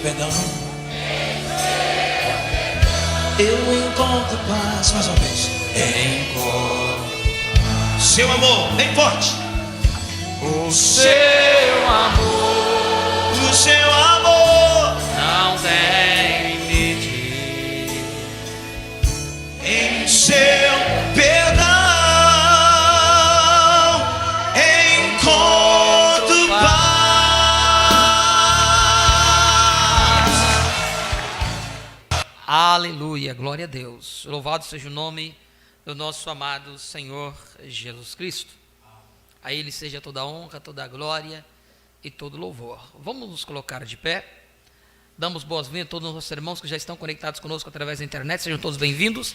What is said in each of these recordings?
perdão. Eu encontro paz. Mais uma vez. Encontro seu amor, bem forte. O seu amor, O seu amor não tem limite. em seu perdão encontro paz. Aleluia, glória a Deus. Louvado seja o nome do nosso amado Senhor Jesus Cristo. A Ele seja toda a honra, toda a glória e todo louvor. Vamos nos colocar de pé. Damos boas-vindas a todos os nossos irmãos que já estão conectados conosco através da internet. Sejam todos bem-vindos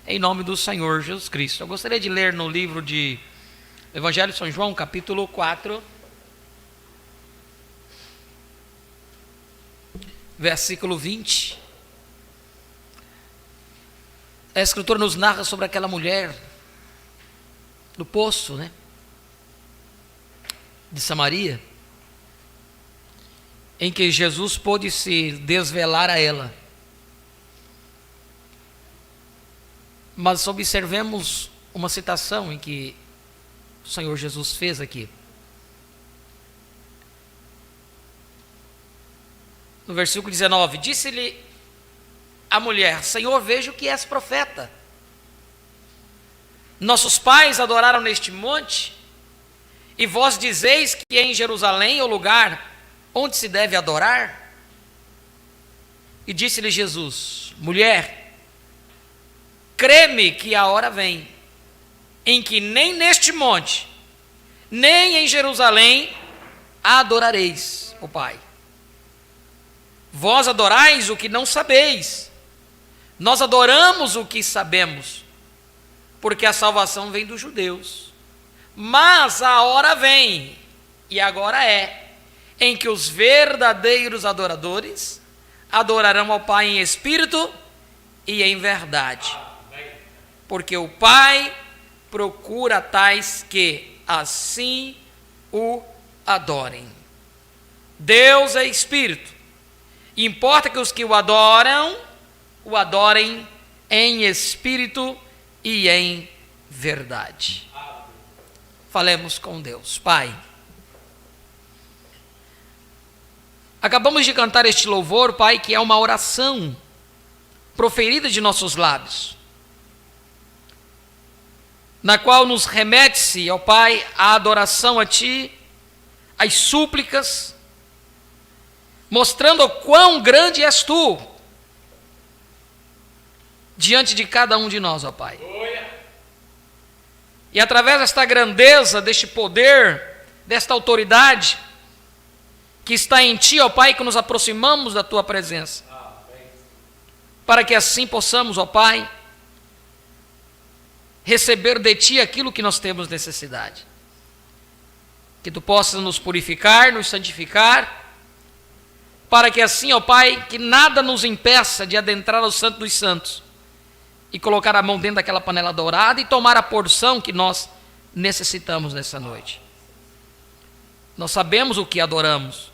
em nome do Senhor Jesus Cristo. Eu gostaria de ler no livro de Evangelho de São João, capítulo 4, versículo 20. A Escritura nos narra sobre aquela mulher do poço, né? De Samaria, em que Jesus pôde se desvelar a ela. Mas observemos uma citação em que o Senhor Jesus fez aqui. No versículo 19, disse-lhe a mulher: Senhor, vejo que és profeta. Nossos pais adoraram neste monte, e vós dizeis que em Jerusalém é o lugar onde se deve adorar? E disse-lhe Jesus: mulher, crê-me que a hora vem, em que nem neste monte, nem em Jerusalém adorareis o Pai. Vós adorais o que não sabeis, nós adoramos o que sabemos, porque a salvação vem dos judeus. Mas a hora vem, e agora é, em que os verdadeiros adoradores adorarão ao Pai em espírito e em verdade. Porque o Pai procura tais que assim o adorem. Deus é espírito. E importa que os que o adorem em espírito e em verdade. Falemos com Deus. Pai, acabamos de cantar este louvor, Pai, que é uma oração proferida de nossos lábios, na qual nos remete-se, ó Pai, a adoração a Ti, as súplicas, mostrando o quão grande és Tu diante de cada um de nós, ó Pai. E através desta grandeza, deste poder, desta autoridade que está em Ti, ó Pai, que nos aproximamos da Tua presença. Para que assim possamos, ó Pai, receber de Ti aquilo que nós temos necessidade. Que Tu possas nos purificar, nos santificar, para que assim, ó Pai, que nada nos impeça de adentrar ao Santo dos Santos e colocar a mão dentro daquela panela dourada e tomar a porção que nós necessitamos nessa noite. Nós sabemos o que adoramos,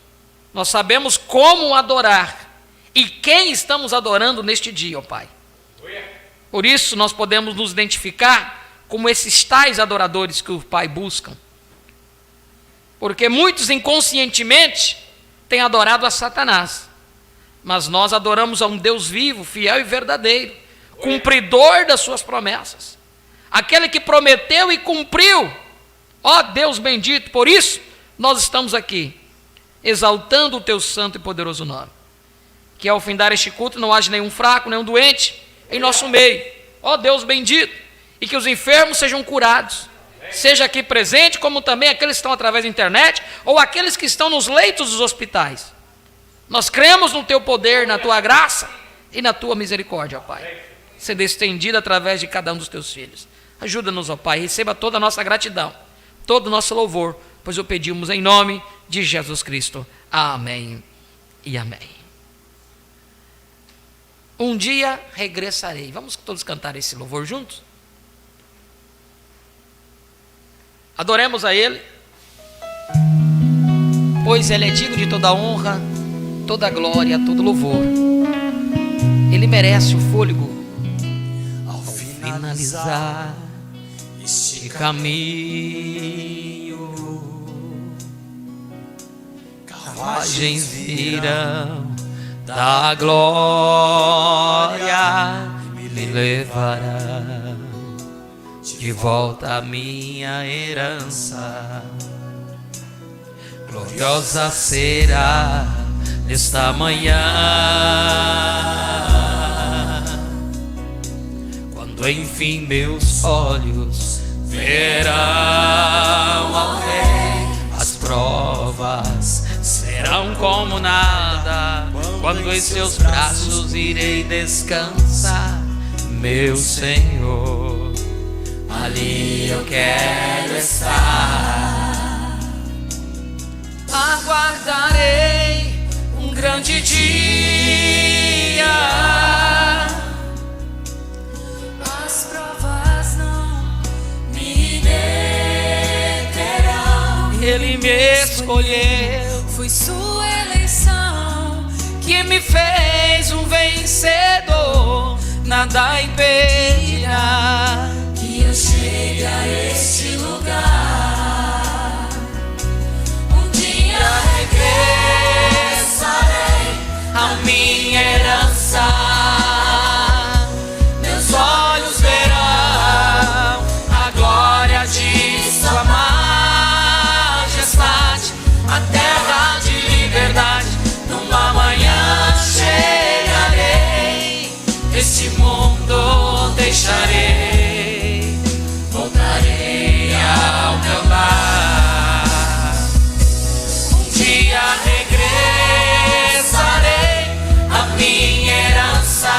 nós sabemos como adorar e quem estamos adorando neste dia, ó Pai. Por isso nós podemos nos identificar como esses tais adoradores que o Pai busca, porque muitos inconscientemente têm adorado a Satanás, mas nós adoramos a um Deus vivo, fiel e verdadeiro, cumpridor das suas promessas, aquele que prometeu e cumpriu, ó Deus bendito. Por isso nós estamos aqui, exaltando o Teu santo e poderoso nome, que ao findar este culto não haja nenhum fraco, nenhum doente em nosso meio, ó Deus bendito, e que os enfermos sejam curados, seja aqui presente, como também aqueles que estão através da internet, ou aqueles que estão nos leitos dos hospitais. Nós cremos no Teu poder, na Tua graça e na Tua misericórdia, ó Pai, sendo estendida através de cada um dos Teus filhos. Ajuda-nos, ó Pai, receba toda a nossa gratidão, todo o nosso louvor, pois o pedimos em nome de Jesus Cristo. Amém e amém. Um dia regressarei. Vamos todos cantar esse louvor juntos? Adoremos a Ele, pois Ele é digno de toda honra, toda a glória, todo louvor. Ele merece o fôlego. Ao Finalizar este caminho, carruagens virão da glória, me levará de volta à minha herança. Gloriosa será nesta manhã, quando enfim meus olhos verão ao Rei. As provas serão como nada, quando em seus braços irei descansar. Meu Senhor, ali eu quero estar. Aguardarei um grande dia. As provas não me deterão. Ele me escolheu, Foi sua eleição que me fez um vencedor. Nada impedirá que eu chegue a este lugar. Um dia regressarei a minha herança. Meus olhos verão a glória de sua majestade, a terra de liberdade. Numa manhã chegarei, este mundo deixarei, voltarei ao meu lar. Um dia regressarei a minha herança.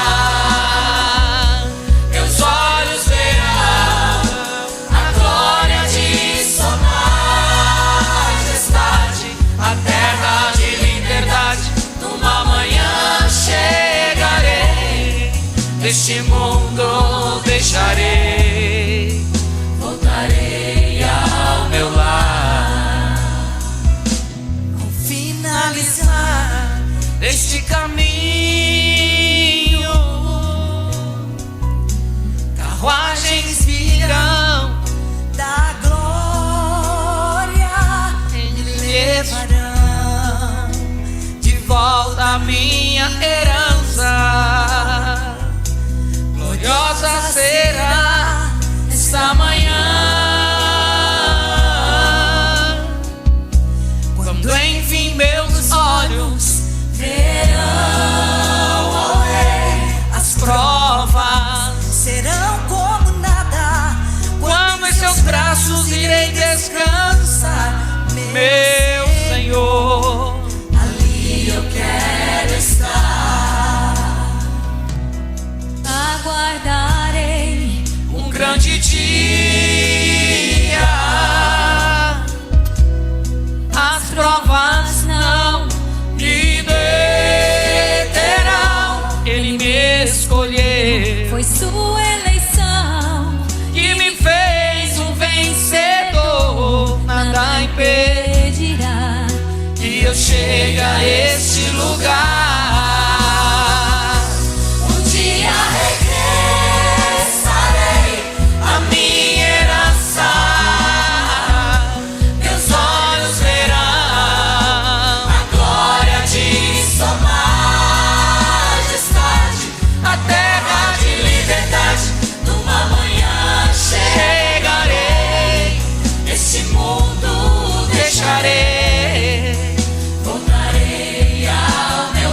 Meus olhos verão a glória de sua majestade, a terra de liberdade. Numa manhã chegarei, este mundo deixarei, voltarei ao meu lar. Ao finalizar este caminho, carruagens virão da glória, e me levarão de volta à minha herança. Gloriosa será esta manhã, quando enfim meus olhos verão ao Rei. as provas, Serão como nada, quando em seus braços irei descansar. Meu Senhor, ali eu quero estar. Aguardarei um grande dia. As provas não me deterão. Ele me escolheu, Foi sua eleição que me fez um vencedor. Nada impedirá que eu chegue a este lugar. um dia regressarei A minha herança, meus olhos verão a glória de sua majestade, a terra de liberdade. Numa manhã chegarei, este mundo deixarei, voltarei ao meu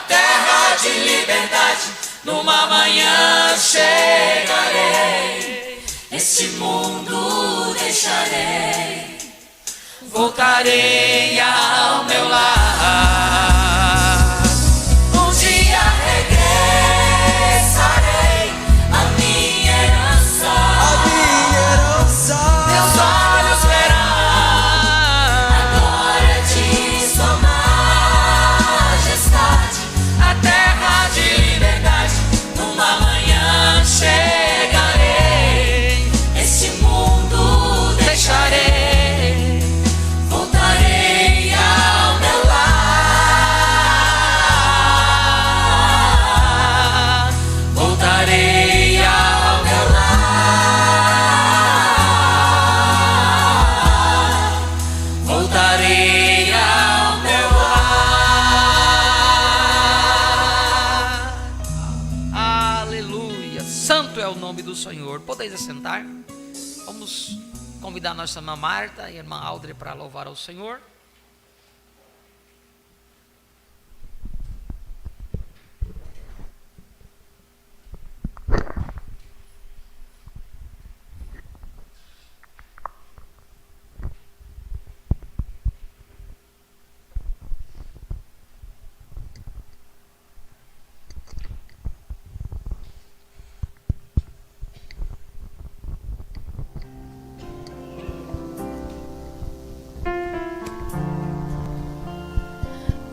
terra de liberdade. Numa manhã chegarei, esse mundo deixarei, voltarei ao meu lar. Um dia regressarei à minha herança. Meus olhos verão a glória de sua majestade, a terra de liberdade. Numa manhã chegarei, esse mundo deixarei, voltarei ao meu lar, voltarei ao meu lar, voltarei ao meu lar. Aleluia. Santo é o nome do Senhor. Podeis assentar. Vamos convidar nossa irmã Marta e a irmã Audrey para louvar ao Senhor.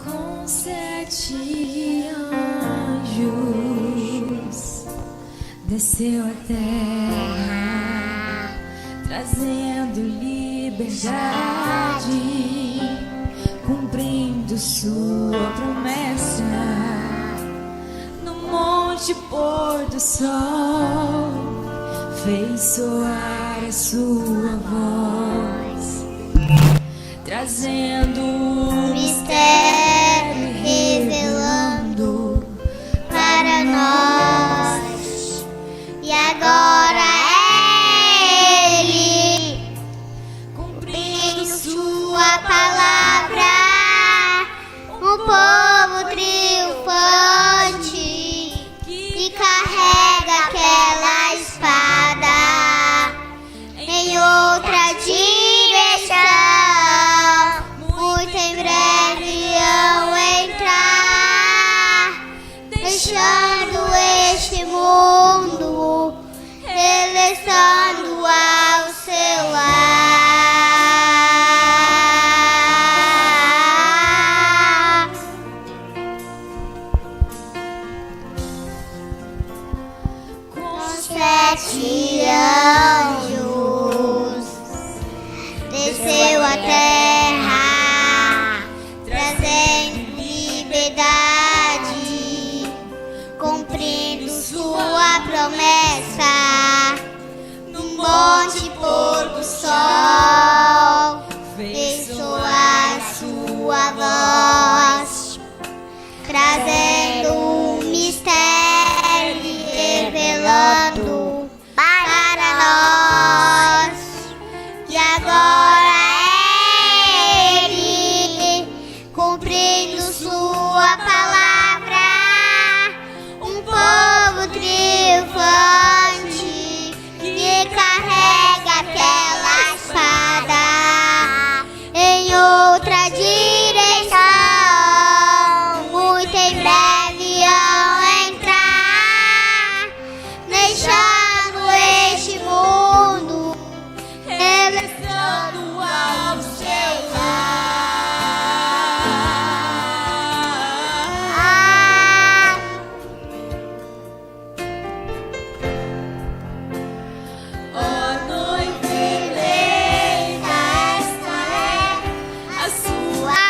Com 7 anjos desceu a terra, trazendo liberdade, cumprindo sua promessa. No monte pôr do sol, fez soar a sua voz, trazendo mistério, revelando para nós. E agora Ele, cumprindo sua palavra, um povo triunfante que carrega aquela espada em outra direção. Muito em breve vão entrar, deixando este mundo, regressando ao seu lar. Com 7 anjos desceu a terra, trazendo liberdade, cumprindo sua promessa. No monte pôr do sol, fez soar sua voz, trazendo um mistério, revelando para nós. E agora Ele, cumprindo sua palavra, um povo triunfante que carrega aquela espada em outra direção. Muito em breve vão entrar, deixando este mundo, regressando ao seu lar. Ó noiva eleita, esta é a sua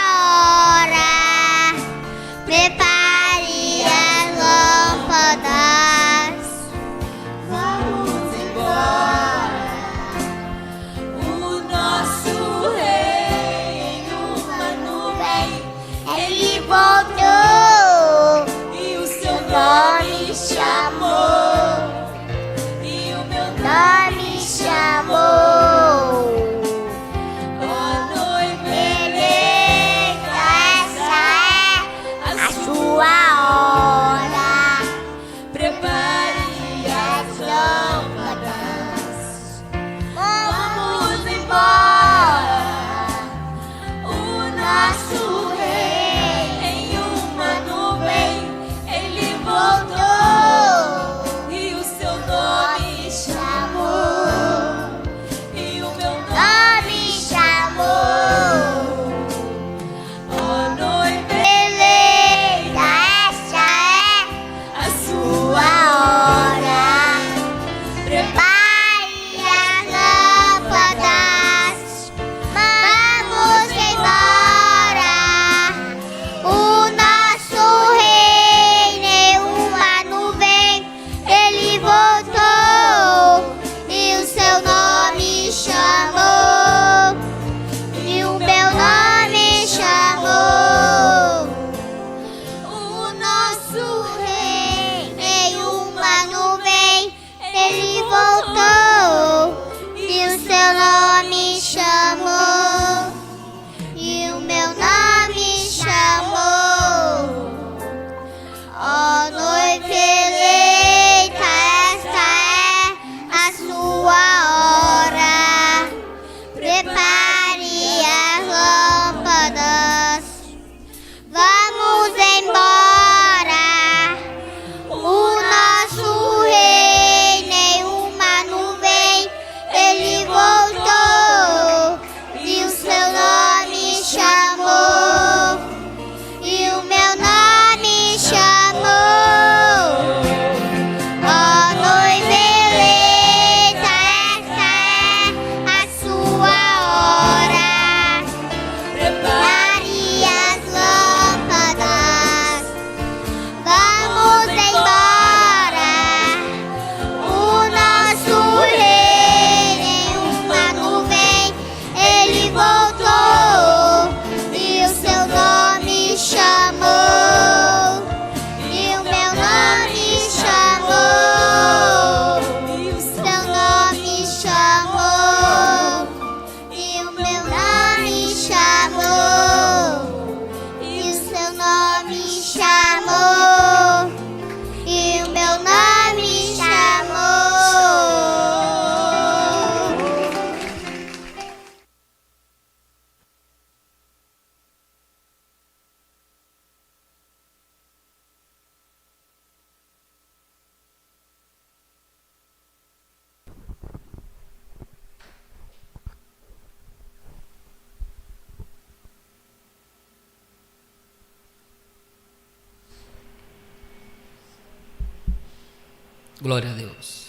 Glória a Deus.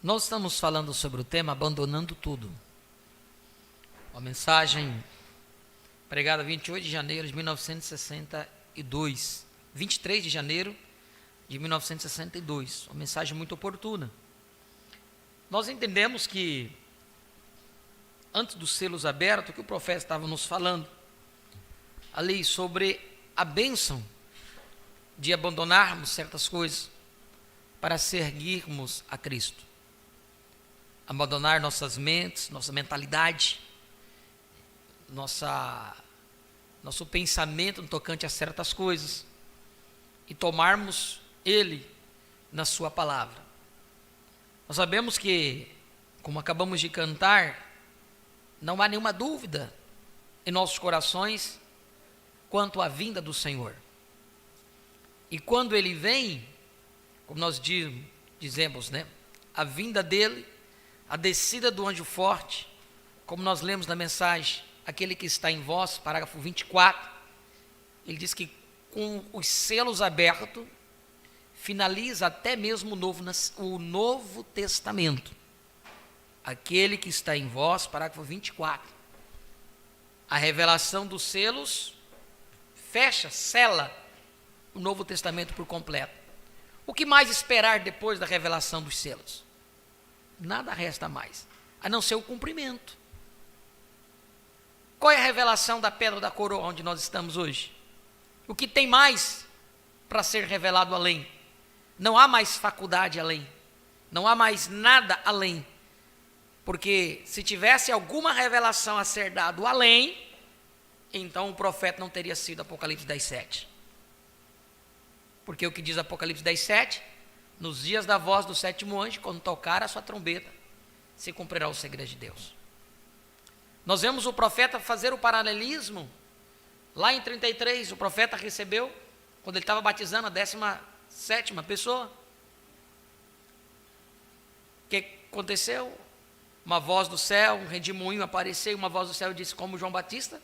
Nós estamos falando sobre o tema abandonando tudo. Uma mensagem pregada 28 de janeiro de 1962. 23 de janeiro de 1962. Uma mensagem muito oportuna. Nós entendemos que, antes dos selos abertos, que o profeta estava nos falando ali sobre a bênção de abandonarmos certas coisas para seguirmos a Cristo. Abandonar nossas mentes, nossa mentalidade, nosso pensamento no tocante a certas coisas e tomarmos Ele na sua palavra. Nós sabemos que, como acabamos de cantar, não há nenhuma dúvida em nossos corações quanto à vinda do Senhor. E quando Ele vem, como nós dizemos, né? A vinda dEle, a descida do anjo forte, como nós lemos na mensagem, aquele que está em vós, parágrafo 24, ele diz que com os selos abertos, finaliza até mesmo o Novo Testamento. Aquele que está em vós, parágrafo 24. A revelação dos selos fecha, sela o Novo Testamento por completo. O que mais esperar depois da revelação dos selos? Nada resta mais, a não ser o cumprimento. Qual é a revelação da pedra da coroa onde nós estamos hoje? O que tem mais para ser revelado além? Não há mais faculdade além. Não há mais nada além. Porque se tivesse alguma revelação a ser dado além, então o profeta não teria sido Apocalipse 10:7. Porque o que diz Apocalipse 10:7? Nos dias da voz do sétimo anjo, quando tocar a sua trombeta, se cumprirá o segredo de Deus. Nós vemos o profeta fazer o paralelismo. Lá em 33, o profeta recebeu, quando ele estava batizando a 17ª pessoa. O que aconteceu? Uma voz do céu, um redemoinho apareceu, e uma voz do céu disse, como João Batista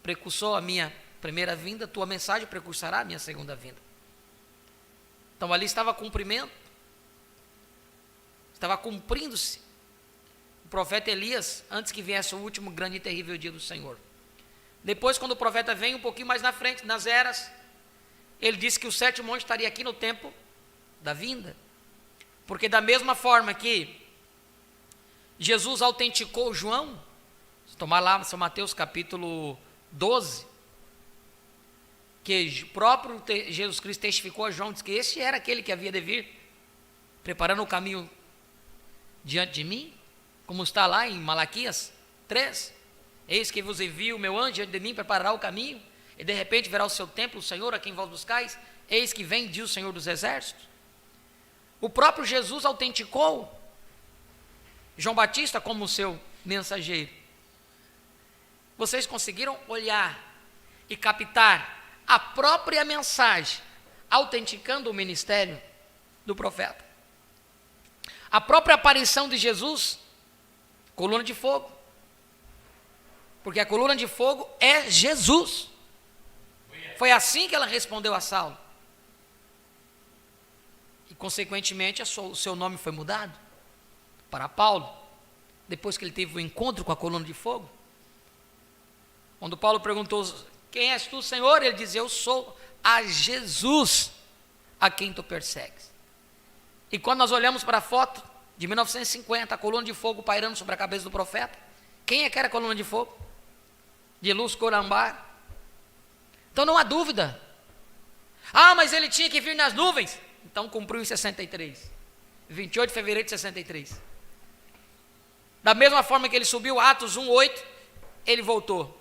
precursou a minha primeira vinda, tua mensagem precursará a minha segunda vinda. Então ali estava cumprimento, estava cumprindo-se o profeta Elias, antes que viesse o último grande e terrível dia do Senhor. Depois, quando o profeta vem um pouquinho mais na frente, nas eras, ele disse que o sétimo anjo estaria aqui no tempo da vinda, porque da mesma forma que Jesus autenticou João, se tomar lá São Mateus capítulo 12, que o próprio Jesus Cristo testificou a João, disse que esse era aquele que havia de vir, preparando o caminho diante de mim, como está lá em Malaquias 3, eis que vos envio o meu anjo diante de mim, preparará o caminho, e de repente verá o seu templo, o Senhor a quem vós buscais, eis que vem, diz o Senhor dos Exércitos. O próprio Jesus autenticou João Batista como seu mensageiro. Vocês conseguiram olhar e captar a própria mensagem, autenticando o ministério do profeta? A própria aparição de Jesus, coluna de fogo, porque a coluna de fogo é Jesus. Foi assim que ela respondeu a Saulo, e consequentemente o seu nome foi mudado para Paulo, depois que ele teve o encontro com a coluna de fogo. Quando Paulo perguntou, quem és tu, Senhor? Ele diz, eu sou a Jesus a quem tu persegues. E quando nós olhamos para a foto de 1950, a coluna de fogo pairando sobre a cabeça do profeta, quem é que era a coluna de fogo? De luz cor âmbar. Então não há dúvida. Ah, mas ele tinha que vir nas nuvens. Então cumpriu em 63, 28 de fevereiro de 63. Da mesma forma que ele subiu, Atos 1:8, ele voltou.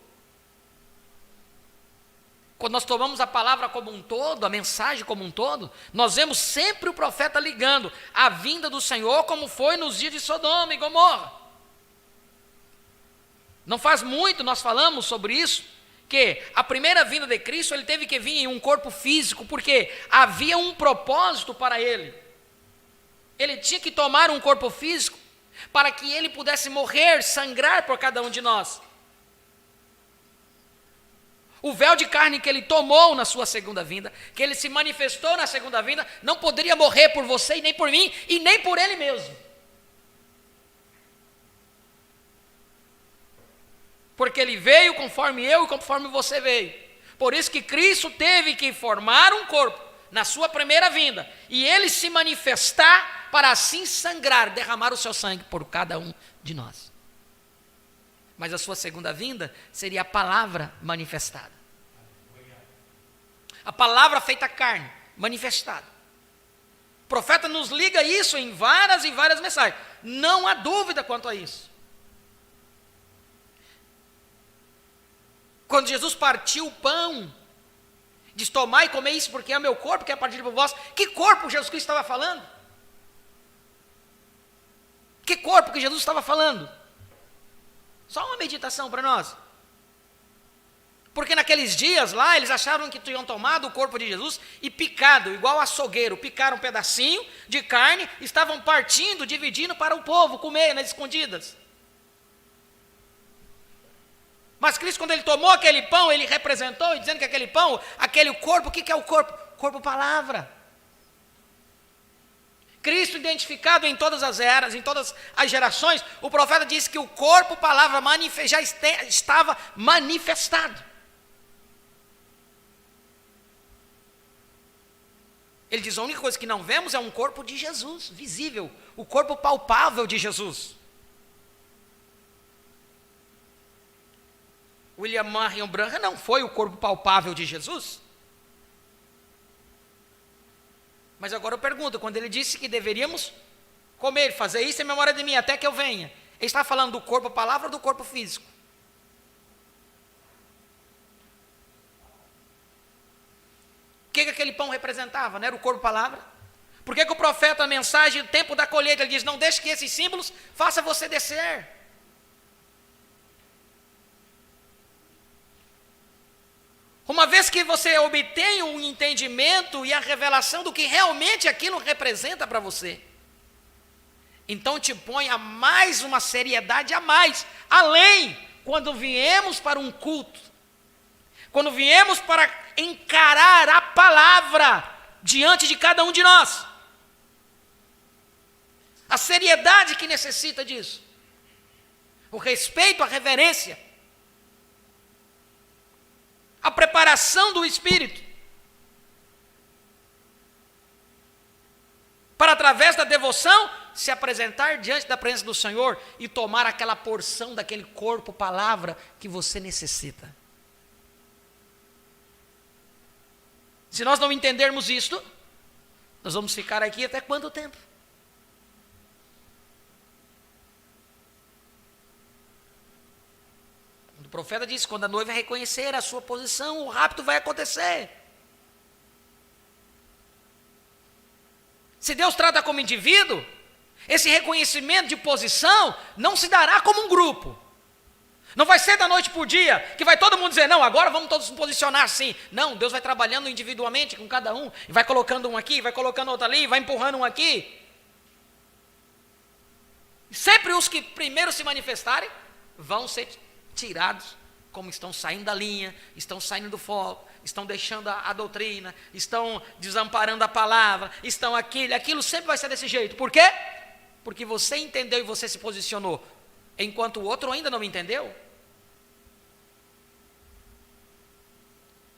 Quando nós tomamos a palavra como um todo, a mensagem como um todo, nós vemos sempre o profeta ligando a vinda do Senhor, como foi nos dias de Sodoma e Gomorra. Não faz muito nós falamos sobre isso, que a primeira vinda de Cristo, ele teve que vir em um corpo físico, porque havia um propósito para ele. Ele tinha que tomar um corpo físico para que ele pudesse morrer, sangrar por cada um de nós. O véu de carne que ele tomou na sua segunda vinda, que ele se manifestou na segunda vinda, não poderia morrer por você e nem por mim e nem por ele mesmo. Porque ele veio conforme eu e conforme você veio. Por isso que Cristo teve que formar um corpo na sua primeira vinda e ele se manifestar para assim sangrar, derramar o seu sangue por cada um de nós. Mas a sua segunda vinda seria a palavra manifestada. A palavra feita carne, manifestada. O profeta nos liga isso em várias e várias mensagens. Não há dúvida quanto a isso. Quando Jesus partiu o pão, diz: tomai e comei isso porque é o meu corpo que é partido por vós. Que corpo Jesus Cristo estava falando? Que corpo que Jesus estava falando? Só uma meditação para nós. Porque naqueles dias lá, eles acharam que tinham tomado o corpo de Jesus e picado, igual açougueiro, picaram um pedacinho de carne, estavam partindo, dividindo para o povo comer nas escondidas. Mas Cristo, quando ele tomou aquele pão, ele representou, dizendo que aquele pão, aquele corpo, o que é o corpo? Corpo, palavra. Cristo identificado em todas as eras, em todas as gerações, o profeta disse que o corpo, palavra, já estava manifestado. Ele diz: a única coisa que não vemos é um corpo de Jesus, visível, o corpo palpável de Jesus. William Marion Branham não foi o corpo palpável de Jesus? Mas agora eu pergunto, quando ele disse que deveríamos comer, fazer isso em memória de mim, até que eu venha, ele está falando do corpo palavra ou do corpo físico? O que aquele pão representava? Não era o corpo palavra? Por que o profeta, a mensagem, o tempo da colheita, ele diz: não deixe que esses símbolos façam você descer? Uma vez que você obtém um entendimento e a revelação do que realmente aquilo representa para você, então te põe a mais uma seriedade a mais, além, quando viemos para um culto, quando viemos para encarar a palavra diante de cada um de nós, a seriedade que necessita disso, o respeito, a reverência, a preparação do Espírito, para através da devoção, se apresentar diante da presença do Senhor e tomar aquela porção daquele corpo, palavra, que você necessita. Se nós não entendermos isto, nós vamos ficar aqui até quanto tempo? O profeta disse: quando a noiva reconhecer a sua posição, o rapto vai acontecer. Se Deus trata como indivíduo, esse reconhecimento de posição não se dará como um grupo. Não vai ser da noite para o dia, que vai todo mundo dizer: não, agora vamos todos nos posicionar assim. Não, Deus vai trabalhando individualmente com cada um, e vai colocando um aqui, vai colocando outro ali, vai empurrando um aqui. Sempre os que primeiro se manifestarem, vão ser tirados, como estão saindo da linha, estão saindo do foco, estão deixando a doutrina, estão desamparando a palavra, estão aquilo sempre vai ser desse jeito. Por quê? Porque você entendeu e você se posicionou, enquanto o outro ainda não entendeu.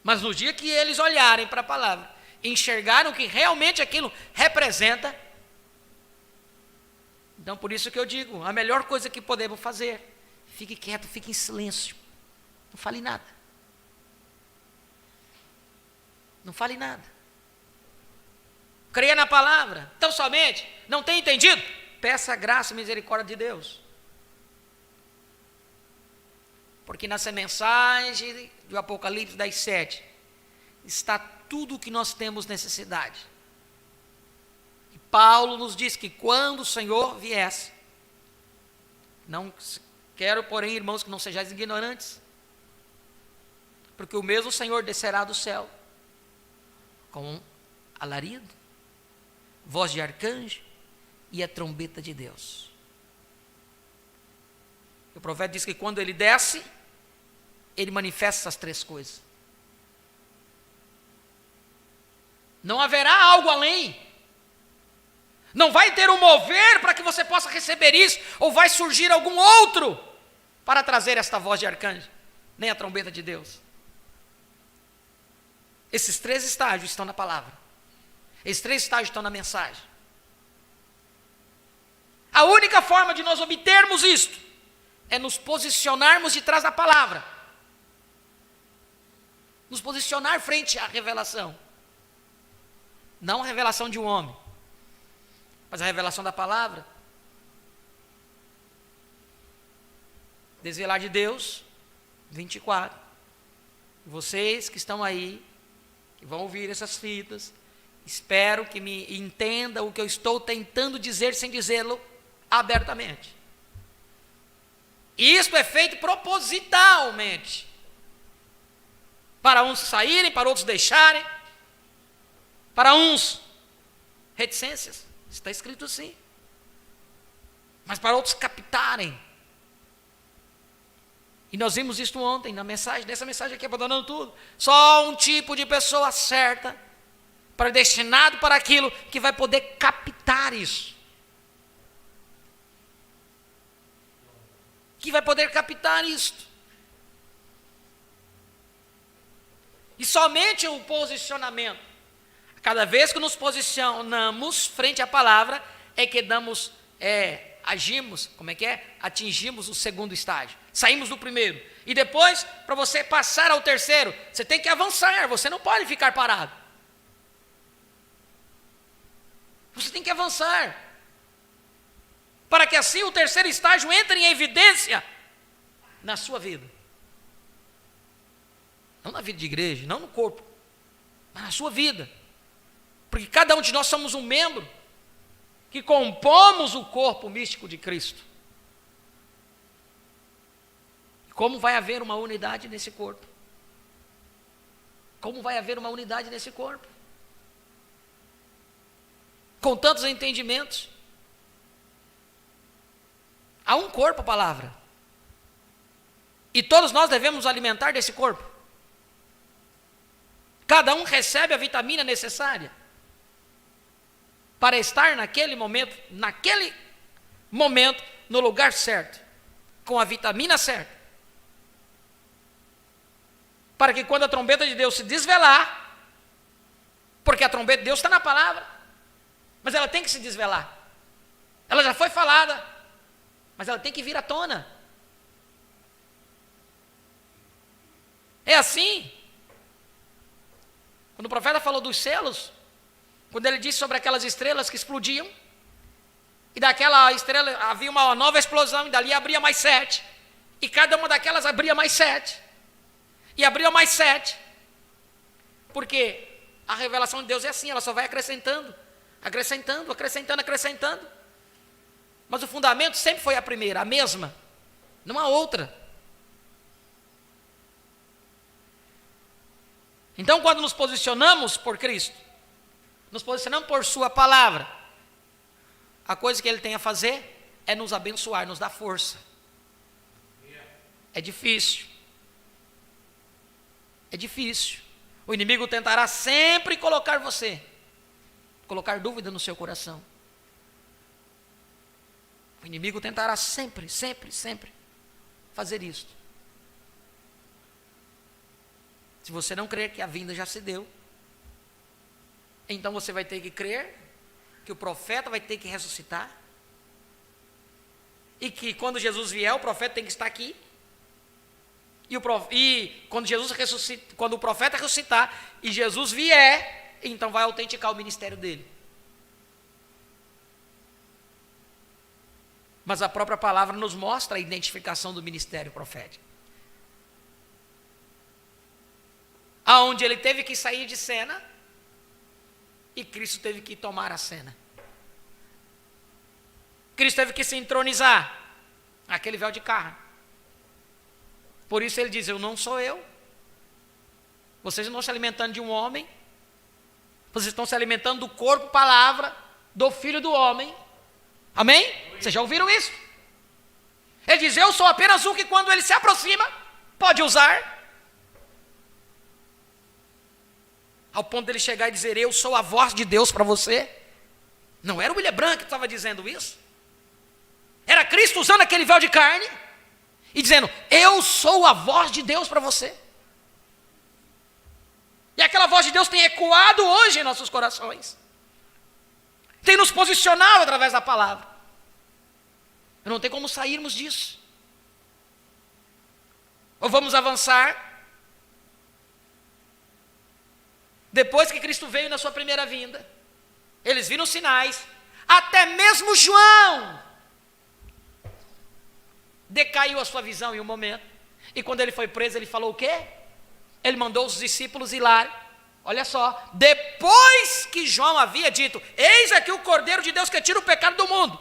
Mas no dia que eles olharem para a palavra, enxergaram que realmente aquilo representa, então por isso que eu digo, a melhor coisa que podemos fazer, fique quieto, fique em silêncio. Não fale nada. Não fale nada. Creia na palavra. Então somente, não tem entendido? Peça a graça e misericórdia de Deus. Porque nessa mensagem do Apocalipse 10:7 está tudo o que nós temos necessidade. E Paulo nos diz que quando o Senhor viesse, não quero, porém, irmãos, que não sejais ignorantes, porque o mesmo Senhor descerá do céu com alarido, voz de arcanjo e a trombeta de Deus. O profeta diz que quando ele desce, ele manifesta essas três coisas. Não haverá algo além. Não vai ter um mover para que você possa receber isso, ou vai surgir algum outro para trazer esta voz de arcanjo, nem a trombeta de Deus. Esses três estágios estão na palavra. Esses três estágios estão na mensagem. A única forma de nós obtermos isto é nos posicionarmos de trás da palavra. Nos posicionar frente à revelação. Não a revelação de um homem, mas a revelação da palavra. Desvelar de Deus, 24. Vocês que estão aí, que vão ouvir essas fitas, espero que me entenda o que eu estou tentando dizer sem dizê-lo abertamente. Isto é feito propositalmente, para uns saírem, para outros deixarem, para uns reticências, está escrito assim, mas para outros captarem. E nós vimos isso ontem na mensagem, nessa mensagem aqui, abandonando tudo. Só um tipo de pessoa certa, predestinado para aquilo, que vai poder captar isso. Que vai poder captar isto. E somente o posicionamento. Cada vez que nos posicionamos frente à palavra, é que agimos, atingimos o segundo estágio. Saímos do primeiro. E depois, para você passar ao terceiro, você tem que avançar, você não pode ficar parado. Você tem que avançar. Para que assim o terceiro estágio entre em evidência na sua vida. Não na vida de igreja, não no corpo, mas na sua vida. Porque cada um de nós somos um membro que compomos o corpo místico de Cristo. Como vai haver uma unidade nesse corpo? Como vai haver uma unidade nesse corpo? Com tantos entendimentos. Há um corpo, a palavra. E todos nós devemos alimentar desse corpo. Cada um recebe a vitamina necessária para estar naquele momento, no lugar certo, com a vitamina certa. Para que quando a trombeta de Deus se desvelar, porque a trombeta de Deus está na palavra, mas ela tem que se desvelar. Ela já foi falada, mas ela tem que vir à tona. É assim. Quando o profeta falou dos selos, quando ele disse sobre aquelas estrelas que explodiam, e daquela estrela havia uma nova explosão, e dali abria mais 7, e cada uma daquelas abria mais 7, e abria mais 7, porque a revelação de Deus é assim, ela só vai acrescentando, acrescentando, acrescentando, acrescentando, mas o fundamento sempre foi a primeira, a mesma, não há outra. Então, quando nos posicionamos por Cristo, nos posicionamos por sua palavra, a coisa que ele tem a fazer é nos abençoar, nos dar força. É difícil. É difícil. O inimigo tentará sempre colocar dúvida no seu coração. O inimigo tentará sempre fazer isso. Se você não crer que a vinda já se deu, então você vai ter que crer que o profeta vai ter que ressuscitar, e que quando Jesus vier, o profeta tem que estar aqui, e quando o profeta ressuscitar e Jesus vier, então vai autenticar o ministério dele. Mas a própria palavra nos mostra a identificação do ministério profético, aonde ele teve que sair de cena e Cristo teve que tomar a cena. Cristo teve que se entronizar aquele véu de carne. Por isso ele diz: eu não sou eu. Vocês não estão se alimentando de um homem, vocês estão se alimentando do corpo, palavra, do Filho do Homem. Amém? Vocês já ouviram isso? Ele diz: eu sou apenas um que quando ele se aproxima, pode usar. Ao ponto dele chegar e dizer: eu sou a voz de Deus para você. Não era o William Branham que estava dizendo isso. Era Cristo usando aquele véu de carne e dizendo: eu sou a voz de Deus para você. E aquela voz de Deus tem ecoado hoje em nossos corações. Tem nos posicionado através da palavra. Não tem como sairmos disso. Ou vamos avançar. Depois que Cristo veio na sua primeira vinda, eles viram sinais. Até mesmo João decaiu a sua visão em um momento. E quando ele foi preso, ele falou o quê? Ele mandou os discípulos ir lá. Olha só, depois que João havia dito: eis aqui o Cordeiro de Deus que tira o pecado do mundo.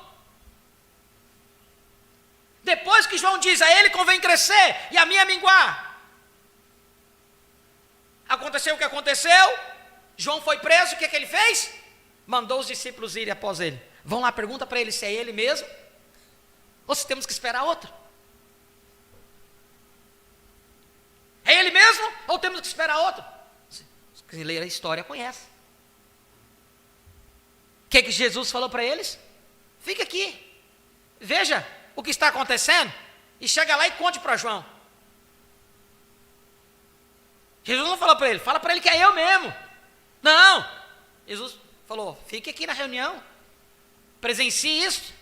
Depois que João diz: a ele convém crescer e a mim minguar. Aconteceu o que aconteceu. João foi preso, o que ele fez? Mandou os discípulos irem após ele. Vão lá, pergunta para ele se é ele mesmo ou se temos que esperar outro. É ele mesmo ou temos que esperar outro? Quem lê a história conhece. O que Jesus falou para eles? Fica aqui, veja o que está acontecendo e chega lá e conte para João. Jesus não falou para ele: fala para ele que é eu mesmo. Não, Jesus falou: fique aqui na reunião, presencie isso,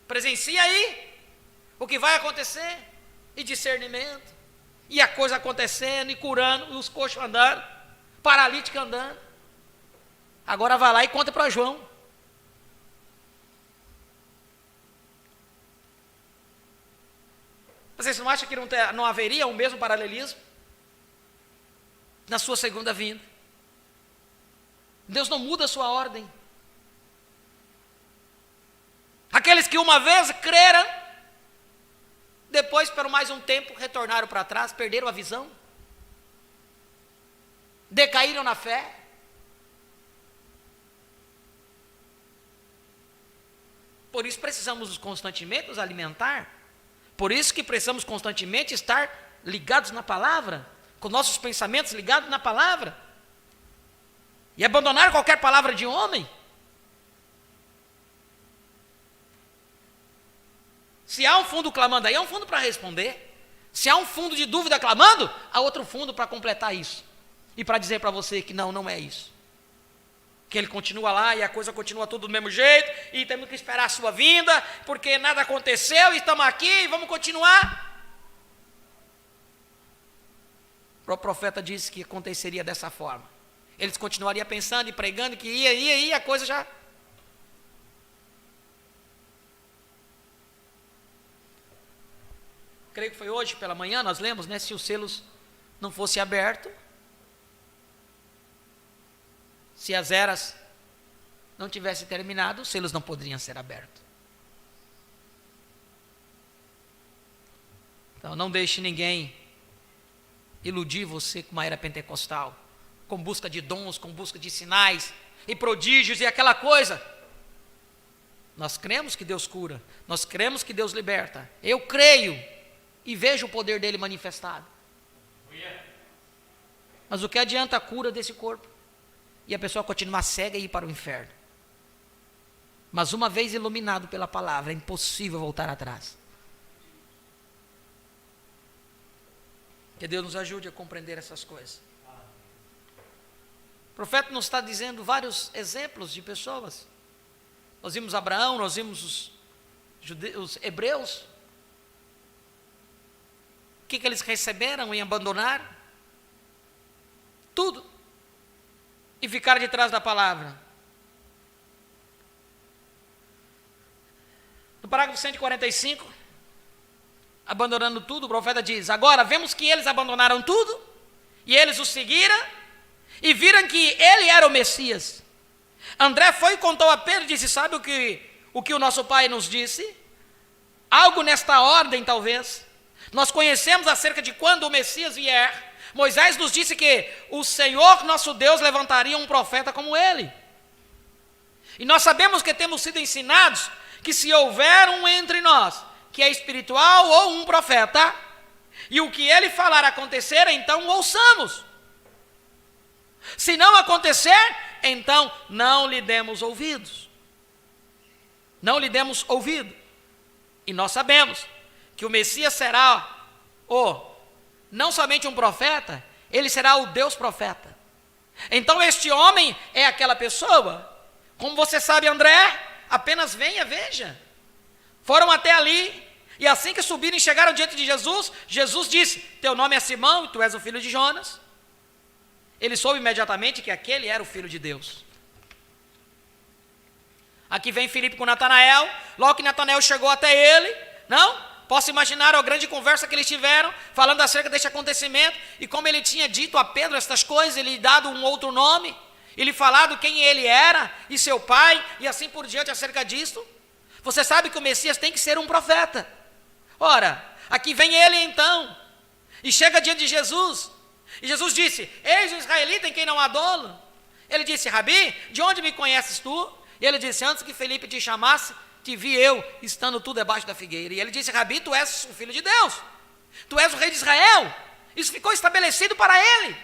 presencie aí o que vai acontecer, e discernimento, e a coisa acontecendo, e curando, e os coxos andando, paralítico andando. Agora vai lá e conta para João. Vocês não acham que não haveria o mesmo paralelismo na sua segunda vinda? Deus não muda a sua ordem. Aqueles que uma vez creram, depois por mais um tempo retornaram para trás, perderam a visão, decaíram na fé. Por isso precisamos constantemente nos alimentar. Por isso que precisamos constantemente estar ligados na palavra, com nossos pensamentos ligados na palavra, e abandonar qualquer palavra de homem. Se há um fundo clamando aí, há um fundo para responder. Se há um fundo de dúvida clamando, há outro fundo para completar isso, e para dizer para você que não é isso, que ele continua lá e a coisa continua tudo do mesmo jeito, e temos que esperar a sua vinda, porque nada aconteceu, e estamos aqui e vamos continuar. O profeta disse que aconteceria dessa forma. Eles continuariam pensando e pregando que ia, a coisa já... Creio que foi hoje pela manhã, nós lemos, né? Se os selos não fossem abertos, se as eras não tivessem terminado, os selos não poderiam ser abertos. Então não deixe ninguém iludir você com uma era pentecostal, com busca de dons, com busca de sinais e prodígios e aquela coisa. Nós cremos que Deus cura, nós cremos que Deus liberta. Eu creio e vejo o poder dele manifestado. Mas o que adianta a cura desse corpo e a pessoa continuar cega e ir para o inferno? Mas uma vez iluminado pela palavra, é impossível voltar atrás. Que Deus nos ajude a compreender essas coisas. O profeta nos está dizendo vários exemplos de pessoas. Nós vimos Abraão, nós vimos os hebreus. O que eles receberam e abandonaram? Tudo. E ficaram de trás da palavra. No parágrafo 145, abandonando tudo, o profeta diz: agora vemos que eles abandonaram tudo, e eles o seguiram, e viram que ele era o Messias. André foi e contou a Pedro e disse: sabe o que o nosso pai nos disse? Algo nesta ordem talvez. Nós conhecemos acerca de quando o Messias vier. Moisés nos disse que o Senhor nosso Deus levantaria um profeta como ele. E nós sabemos que temos sido ensinados que se houver um entre nós que é espiritual ou um profeta, e o que ele falar acontecer, então ouçamos. Se não acontecer, então não lhe demos ouvidos. Não lhe demos ouvido. E nós sabemos que o Messias será não somente um profeta, ele será o Deus profeta. Então este homem é aquela pessoa. Como você sabe, André, apenas venha, veja. Foram até ali, e assim que subiram e chegaram diante de Jesus, Jesus disse: teu nome é Simão, e tu és o filho de Jonas. Ele soube imediatamente que aquele era o Filho de Deus. Aqui vem Filipe com Natanael. Logo que Natanael chegou até ele, não? Posso imaginar a grande conversa que eles tiveram, falando acerca deste acontecimento, e como ele tinha dito a Pedro estas coisas, ele dado um outro nome, ele falado quem ele era, e seu pai, e assim por diante acerca disso. Você sabe que o Messias tem que ser um profeta. Ora, aqui vem ele então, e chega diante de Jesus, e Jesus disse: eis o israelita em quem não há dolo. Ele disse: Rabi, de onde me conheces tu? E ele disse: antes que Felipe te chamasse, te vi eu, estando tu debaixo da figueira. E ele disse: Rabi, tu és o filho de Deus, tu és o rei de Israel. Isso ficou estabelecido para ele.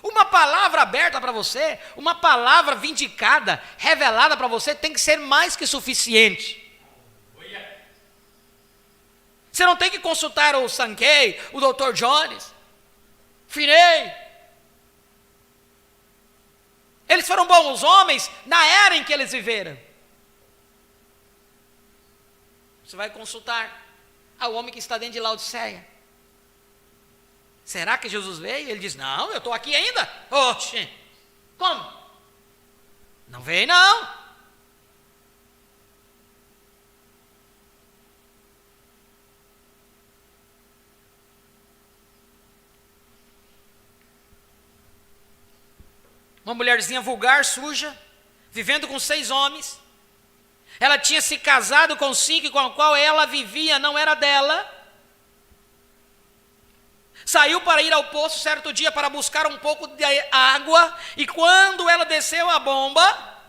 Uma palavra aberta para você, uma palavra vindicada, revelada para você, tem que ser mais que suficiente. Você não tem que consultar o Sankey, o Dr. Jones, Finney. Eles foram bons homens na era em que eles viveram. Você vai consultar ao homem que está dentro de Laodiceia. Será que Jesus veio? Ele diz: não, eu estou aqui ainda. Oxe, como? Não veio não. Uma mulherzinha vulgar, suja, vivendo com 6 homens. Ela tinha se casado com 5 e com a qual ela vivia não era dela. Saiu para ir ao poço certo dia para buscar um pouco de água, e quando ela desceu a bomba,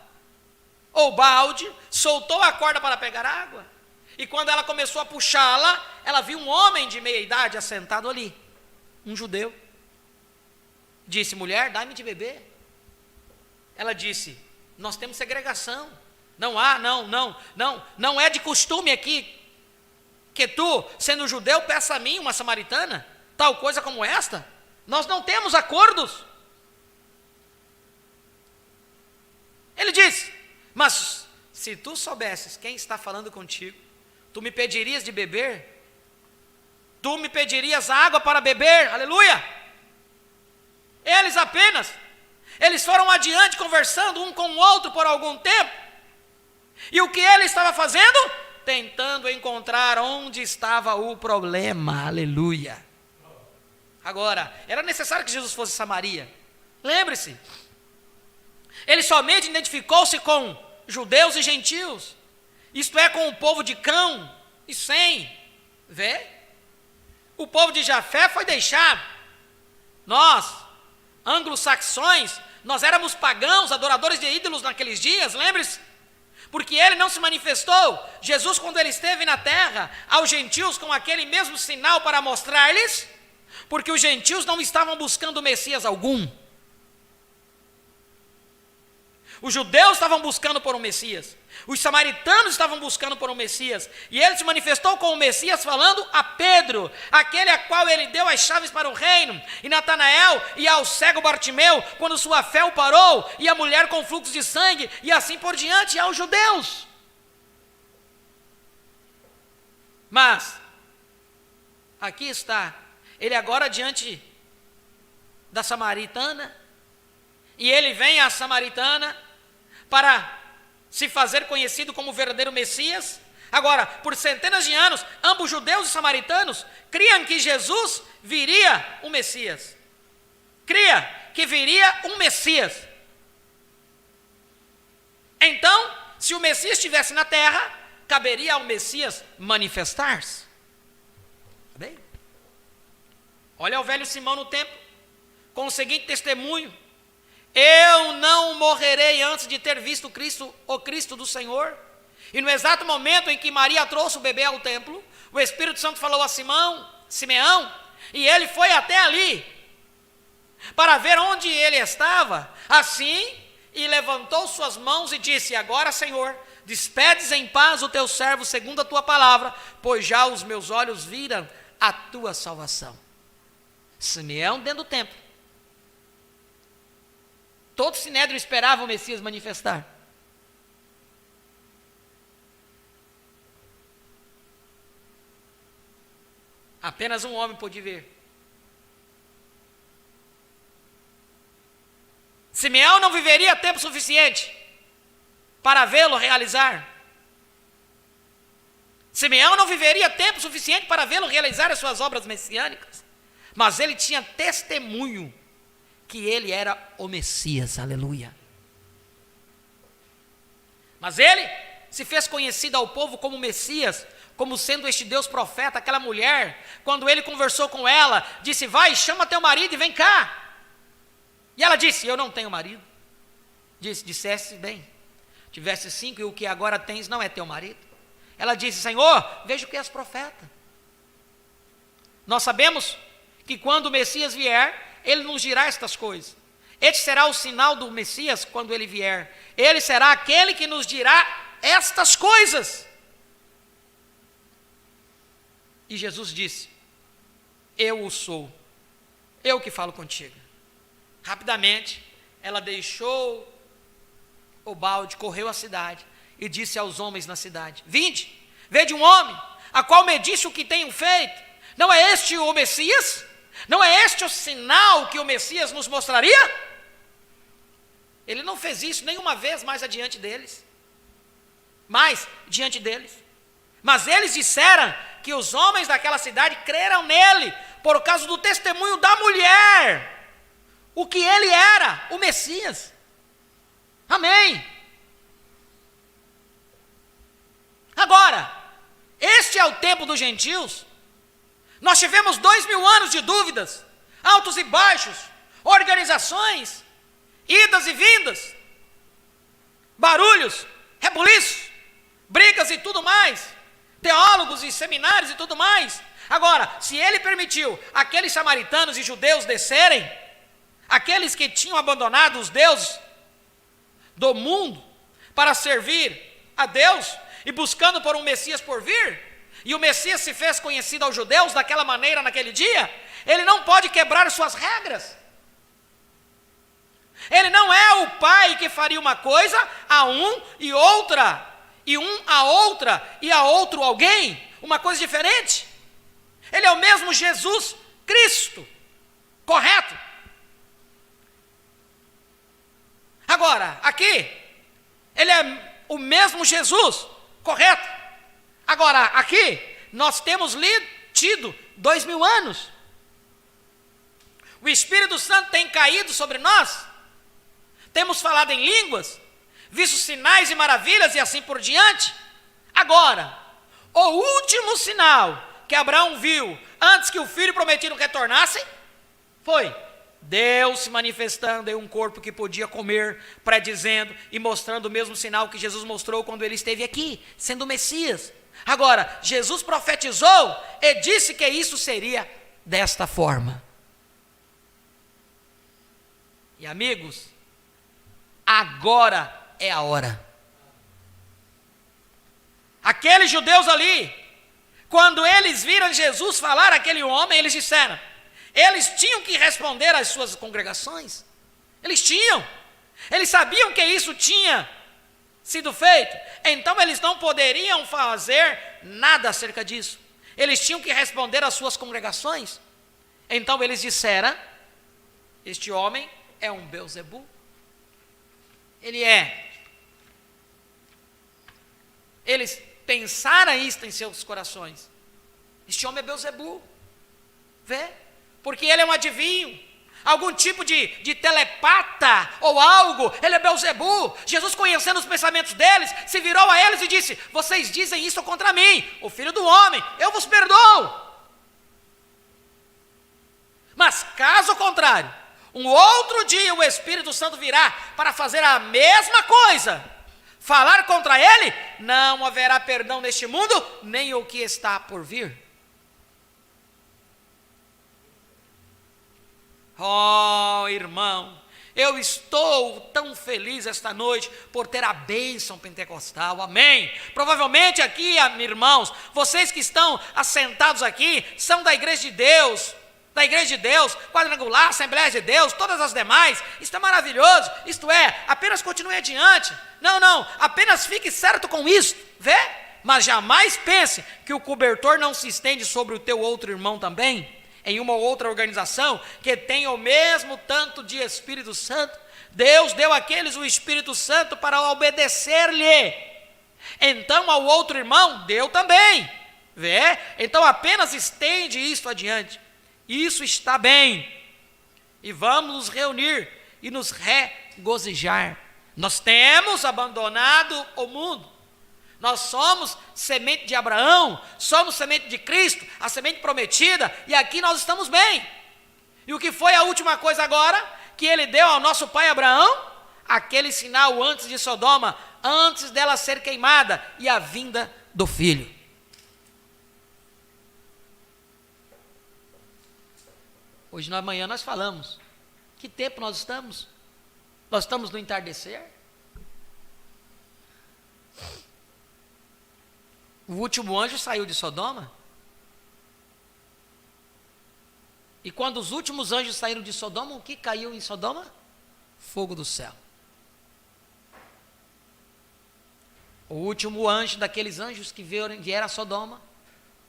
ou balde, soltou a corda para pegar água. E quando ela começou a puxá-la, ela viu um homem de meia idade assentado ali, um judeu. Disse: mulher, dá-me de beber. Ela disse: nós temos segregação, não é de costume aqui, que tu, sendo judeu, peça a mim, uma samaritana, tal coisa como esta. Nós não temos acordos. Ele disse: mas se tu soubesses quem está falando contigo, tu me pedirias de beber? Tu me pedirias água para beber? Aleluia! Eles foram adiante conversando um com o outro por algum tempo. E o que ele estava fazendo? Tentando encontrar onde estava o problema. Aleluia! Agora, era necessário que Jesus fosse Samaria. Lembre-se, ele somente identificou-se com judeus e gentios, isto é, com o povo de Cão e Sem. Vê? O povo de Jafé foi deixado. Nós, anglo-saxões, nós éramos pagãos, adoradores de ídolos naqueles dias, lembre-se? Porque ele não se manifestou, Jesus, quando ele esteve na terra, aos gentios com aquele mesmo sinal para mostrar-lhes, porque os gentios não estavam buscando Messias algum. Os judeus estavam buscando por um Messias, os samaritanos estavam buscando por um Messias, e ele se manifestou com o Messias falando a Pedro, aquele a qual ele deu as chaves para o reino, e Natanael, e ao cego Bartimeu, quando sua fé o parou, e a mulher com fluxo de sangue, e assim por diante, aos judeus. Mas, aqui está, ele agora diante da samaritana, e ele vem à samaritana para se fazer conhecido como o verdadeiro Messias. Agora, por centenas de anos, ambos judeus e samaritanos criam que Jesus viria um Messias. Cria que viria um Messias. Então, se o Messias estivesse na terra, caberia ao Messias manifestar-se. Tá bem? Olha o velho Simão no templo, com o seguinte testemunho: eu não morrerei antes de ter visto Cristo, o Cristo do Senhor. E no exato momento em que Maria trouxe o bebê ao templo, o Espírito Santo falou a Simeão, e ele foi até ali, para ver onde ele estava, assim, e levantou suas mãos e disse: agora, Senhor, despedes em paz o teu servo segundo a tua palavra, pois já os meus olhos viram a tua salvação. Simeão dentro do templo. Todo o sinédrio esperava o Messias manifestar. Apenas um homem pôde ver. Simeão não viveria tempo suficiente para vê-lo realizar. Simeão não viveria tempo suficiente para vê-lo realizar as suas obras messiânicas. Mas ele tinha testemunho que ele era o Messias, aleluia. Mas ele se fez conhecido ao povo como Messias, como sendo este Deus profeta. Aquela mulher, quando ele conversou com ela, disse: vai, chama teu marido e vem cá. E ela disse: eu não tenho marido. Disseste bem, tiveste 5 e o que agora tens não é teu marido. Ela disse: Senhor, vejo que és profeta. Nós sabemos que quando o Messias vier, ele nos dirá estas coisas. Este será o sinal do Messias quando ele vier. Ele será aquele que nos dirá estas coisas. E Jesus disse: eu o sou, eu que falo contigo. Rapidamente, ela deixou o balde, correu à cidade e disse aos homens na cidade: vinde, vede um homem, a qual me disse o que tenho feito. Não é este o Messias? Não é este o sinal que o Messias nos mostraria? Ele não fez isso nenhuma vez mais adiante deles. Mas eles disseram que os homens daquela cidade creram nele, por causa do testemunho da mulher, o que ele era, o Messias. Amém. Agora, este é o tempo dos gentios. Nós tivemos 2000 anos de dúvidas, altos e baixos, organizações, idas e vindas, barulhos, rebuliços, brigas e tudo mais, teólogos e seminários e tudo mais. Agora, se ele permitiu aqueles samaritanos e judeus descerem, aqueles que tinham abandonado os deuses do mundo para servir a Deus e buscando por um Messias por vir, e o Messias se fez conhecido aos judeus daquela maneira naquele dia, ele não pode quebrar suas regras. Ele não é o pai que faria uma coisa a um e outra, e um a outra e a outro alguém, uma coisa diferente. Ele é o mesmo Jesus Cristo, correto? Agora, aqui, ele é o mesmo Jesus, correto? Agora, aqui, nós temos tido 2000 anos. O Espírito Santo tem caído sobre nós. Temos falado em línguas, visto sinais e maravilhas e assim por diante. Agora, o último sinal que Abraão viu antes que o filho prometido retornasse foi Deus se manifestando em um corpo que podia comer, predizendo e mostrando o mesmo sinal que Jesus mostrou quando ele esteve aqui, sendo o Messias. Agora, Jesus profetizou e disse que isso seria desta forma. E amigos, agora é a hora. Aqueles judeus ali, quando eles viram Jesus falar àquele homem, eles disseram, eles tinham que responder às suas congregações. Eles sabiam que isso tinha sido feito, então eles não poderiam fazer nada acerca disso. Eles tinham que responder às suas congregações. Então eles disseram, este homem é um Belzebu. Eles pensaram isto em seus corações. Este homem é Belzebu. Vê? Porque ele é um adivinho, algum tipo de telepata ou algo. Ele é Belzebu. Jesus, conhecendo os pensamentos deles, se virou a eles e disse, vocês dizem isso contra mim, o Filho do Homem, eu vos perdoo. Mas caso contrário, um outro dia o Espírito Santo virá para fazer a mesma coisa, falar contra ele, não haverá perdão neste mundo, nem o que está por vir. Oh, irmão, eu estou tão feliz esta noite por ter a bênção pentecostal, amém? Provavelmente aqui, irmãos, vocês que estão assentados aqui, são da igreja de Deus, Quadrangular, Assembleia de Deus, todas as demais. Isto é maravilhoso, isto é, apenas continue adiante, não, apenas fique certo com isso, vê? Mas jamais pense que o cobertor não se estende sobre o teu outro irmão também, em uma outra organização que tem o mesmo tanto de Espírito Santo. Deus deu àqueles o Espírito Santo para obedecer-lhe, então ao outro irmão deu também, vê? Então apenas estende isto adiante, isso está bem, e vamos nos reunir e nos regozijar. Nós temos abandonado o mundo, nós somos semente de Abraão, somos semente de Cristo, a semente prometida, e aqui nós estamos bem. E o que foi a última coisa agora que ele deu ao nosso pai Abraão? Aquele sinal antes de Sodoma, antes dela ser queimada, e a vinda do filho. Hoje na manhã nós falamos, que tempo nós estamos? Nós estamos no entardecer? O último anjo saiu de Sodoma. E quando os últimos anjos saíram de Sodoma, o que caiu em Sodoma? Fogo do céu. O último anjo daqueles anjos que vieram a Sodoma,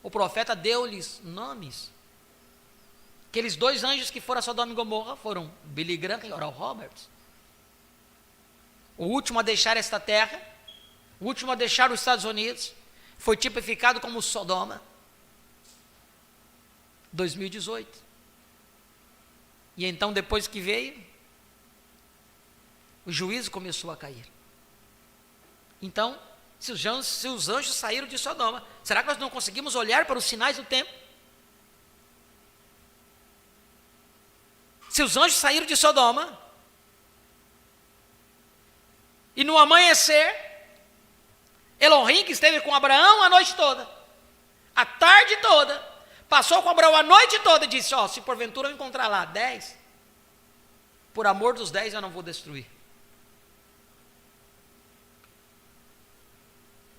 o profeta deu-lhes nomes. Aqueles 2 anjos que foram a Sodoma e Gomorra foram Billy Graham e Oral Roberts. O último a deixar esta terra, o último a deixar os Estados Unidos, foi tipificado como Sodoma, 2018. E então, depois que veio, o juízo começou a cair. Então, se os anjos saíram de Sodoma, será que nós não conseguimos olhar para os sinais do tempo? Se os anjos saíram de Sodoma, e no amanhecer, Elohim, que esteve com Abraão a noite toda, a tarde toda, passou com Abraão a noite toda e disse, se porventura eu encontrar lá 10, por amor dos 10 eu não vou destruir.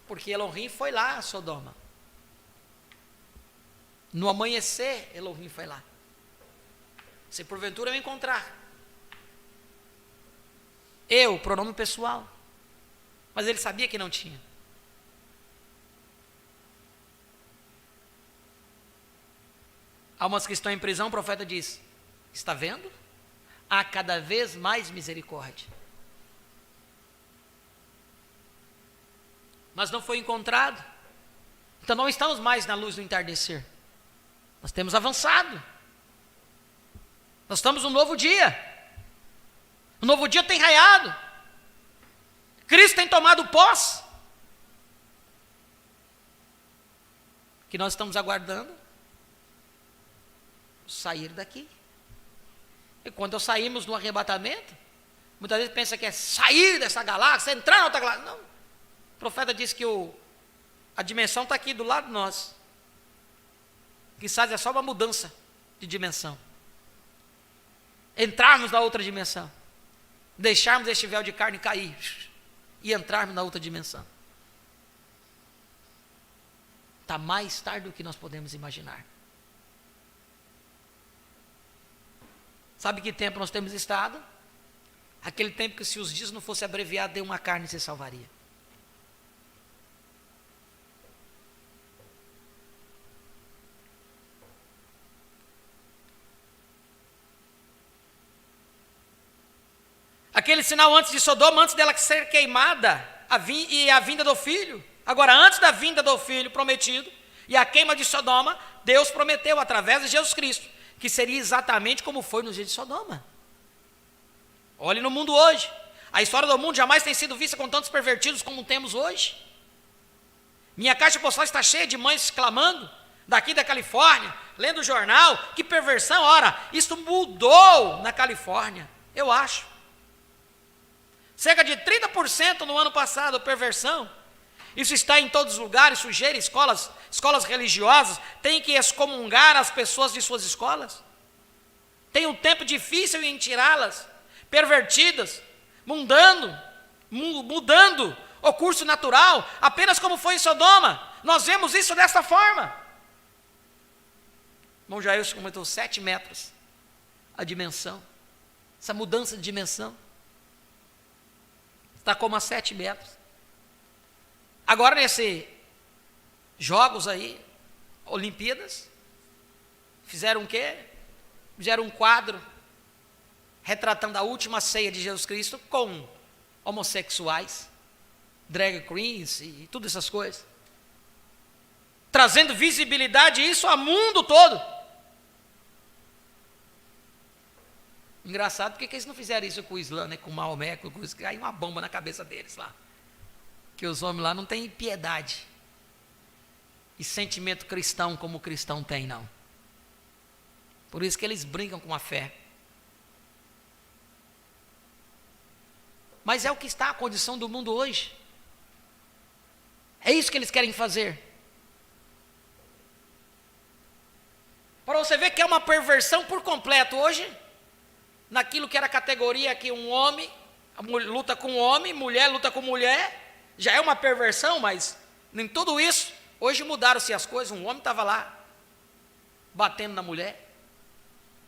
Porque Elohim foi lá a Sodoma. No amanhecer, Elohim foi lá. Se porventura eu encontrar. Eu, pronome pessoal. Mas ele sabia que não tinha. Há umas que estão em prisão, o profeta diz, está vendo? Há cada vez mais misericórdia. Mas não foi encontrado. Então não estamos mais na luz do entardecer. Nós temos avançado. Nós estamos num novo dia. O novo dia tem raiado. Cristo tem tomado posse. Que nós estamos aguardando sair daqui. E quando saímos do arrebatamento, muitas vezes pensa que é sair dessa galáxia, entrar na outra galáxia. Não. O profeta disse que a dimensão está aqui do lado de nós. Quizás é só uma mudança de dimensão. Entrarmos na outra dimensão. Deixarmos este véu de carne cair e entrarmos na outra dimensão. Está mais tarde do que nós podemos imaginar. Sabe que tempo nós temos estado? Aquele tempo que, se os dias não fossem abreviados, de uma carne se salvaria. Aquele sinal antes de Sodoma, antes dela ser queimada, e a vinda do filho. Agora, antes da vinda do filho prometido e a queima de Sodoma, Deus prometeu através de Jesus Cristo que seria exatamente como foi no dia de Sodoma. Olhe no mundo hoje. A história do mundo jamais tem sido vista com tantos pervertidos como temos hoje. Minha caixa postal está cheia de mães clamando, daqui da Califórnia, lendo o jornal, que perversão. Ora, isso mudou na Califórnia, eu acho. Cerca de 30% no ano passado, perversão. Isso está em todos os lugares, sujeira, escolas religiosas, tem que excomungar as pessoas de suas escolas. Tem um tempo difícil em tirá-las, pervertidas, mudando o curso natural, apenas como foi em Sodoma. Nós vemos isso desta forma. Irmão Jair comentou 7 metros, a dimensão, essa mudança de dimensão. Está como a 7 metros. Agora nesses jogos aí, Olimpíadas, fizeram o quê? Fizeram um quadro retratando a última ceia de Jesus Cristo com homossexuais, drag queens e todas essas coisas. Trazendo visibilidade isso ao mundo todo. Engraçado, porque eles não fizeram isso com o Islã, né? Com o Maomé, com isso, que caiu uma bomba na cabeça deles lá. Que os homens lá não têm piedade e sentimento cristão como o cristão tem, não. Por isso que eles brincam com a fé. Mas é o que está a condição do mundo hoje. É isso que eles querem fazer. Para você ver que é uma perversão por completo hoje, naquilo que era categoria que um homem luta com homem, mulher luta com mulher, já é uma perversão, mas em tudo isso, hoje mudaram-se as coisas. Um homem estava lá, batendo na mulher,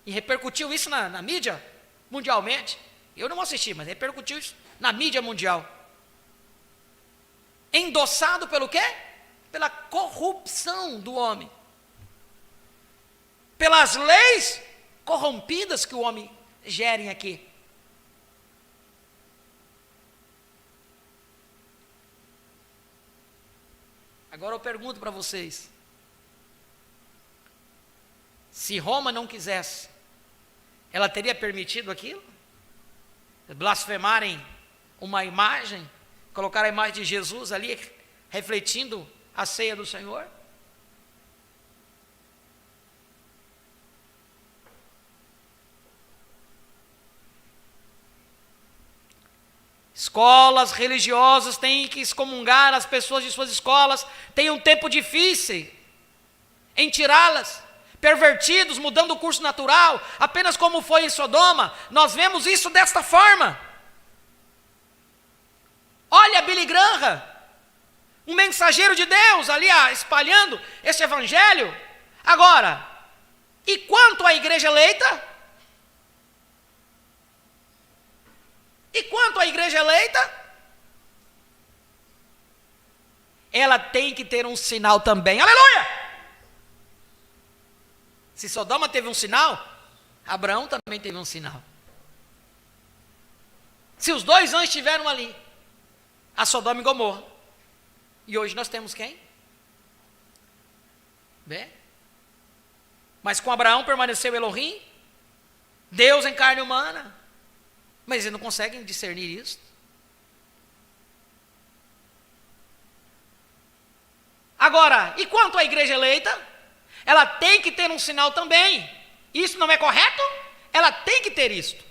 e repercutiu isso na mídia, mundialmente. Eu não assisti, mas repercutiu isso na mídia mundial. Endossado pelo quê? Pela corrupção do homem. Pelas leis corrompidas que o homem gerem aqui. Agora eu pergunto para vocês, se Roma não quisesse, ela teria permitido aquilo? Blasfemarem uma imagem, colocar a imagem de Jesus ali, refletindo a ceia do Senhor? Escolas religiosas têm que excomungar as pessoas de suas escolas, tem um tempo difícil em tirá-las, pervertidos, mudando o curso natural, apenas como foi em Sodoma. Nós vemos isso desta forma. Olha Billy Graham, um mensageiro de Deus ali espalhando esse evangelho. Agora, e quanto à igreja eleita? E quanto à igreja eleita? Ela tem que ter um sinal também. Aleluia! Se Sodoma teve um sinal, Abraão também teve um sinal. Se os dois anjos estiveram ali, a Sodoma e Gomorra. E hoje nós temos quem? Bem, mas com Abraão permaneceu Elohim, Deus em carne humana. Mas eles não conseguem discernir isso. Agora, e quanto à igreja eleita? Ela tem que ter um sinal também. Isso não é correto? Ela tem que ter isto.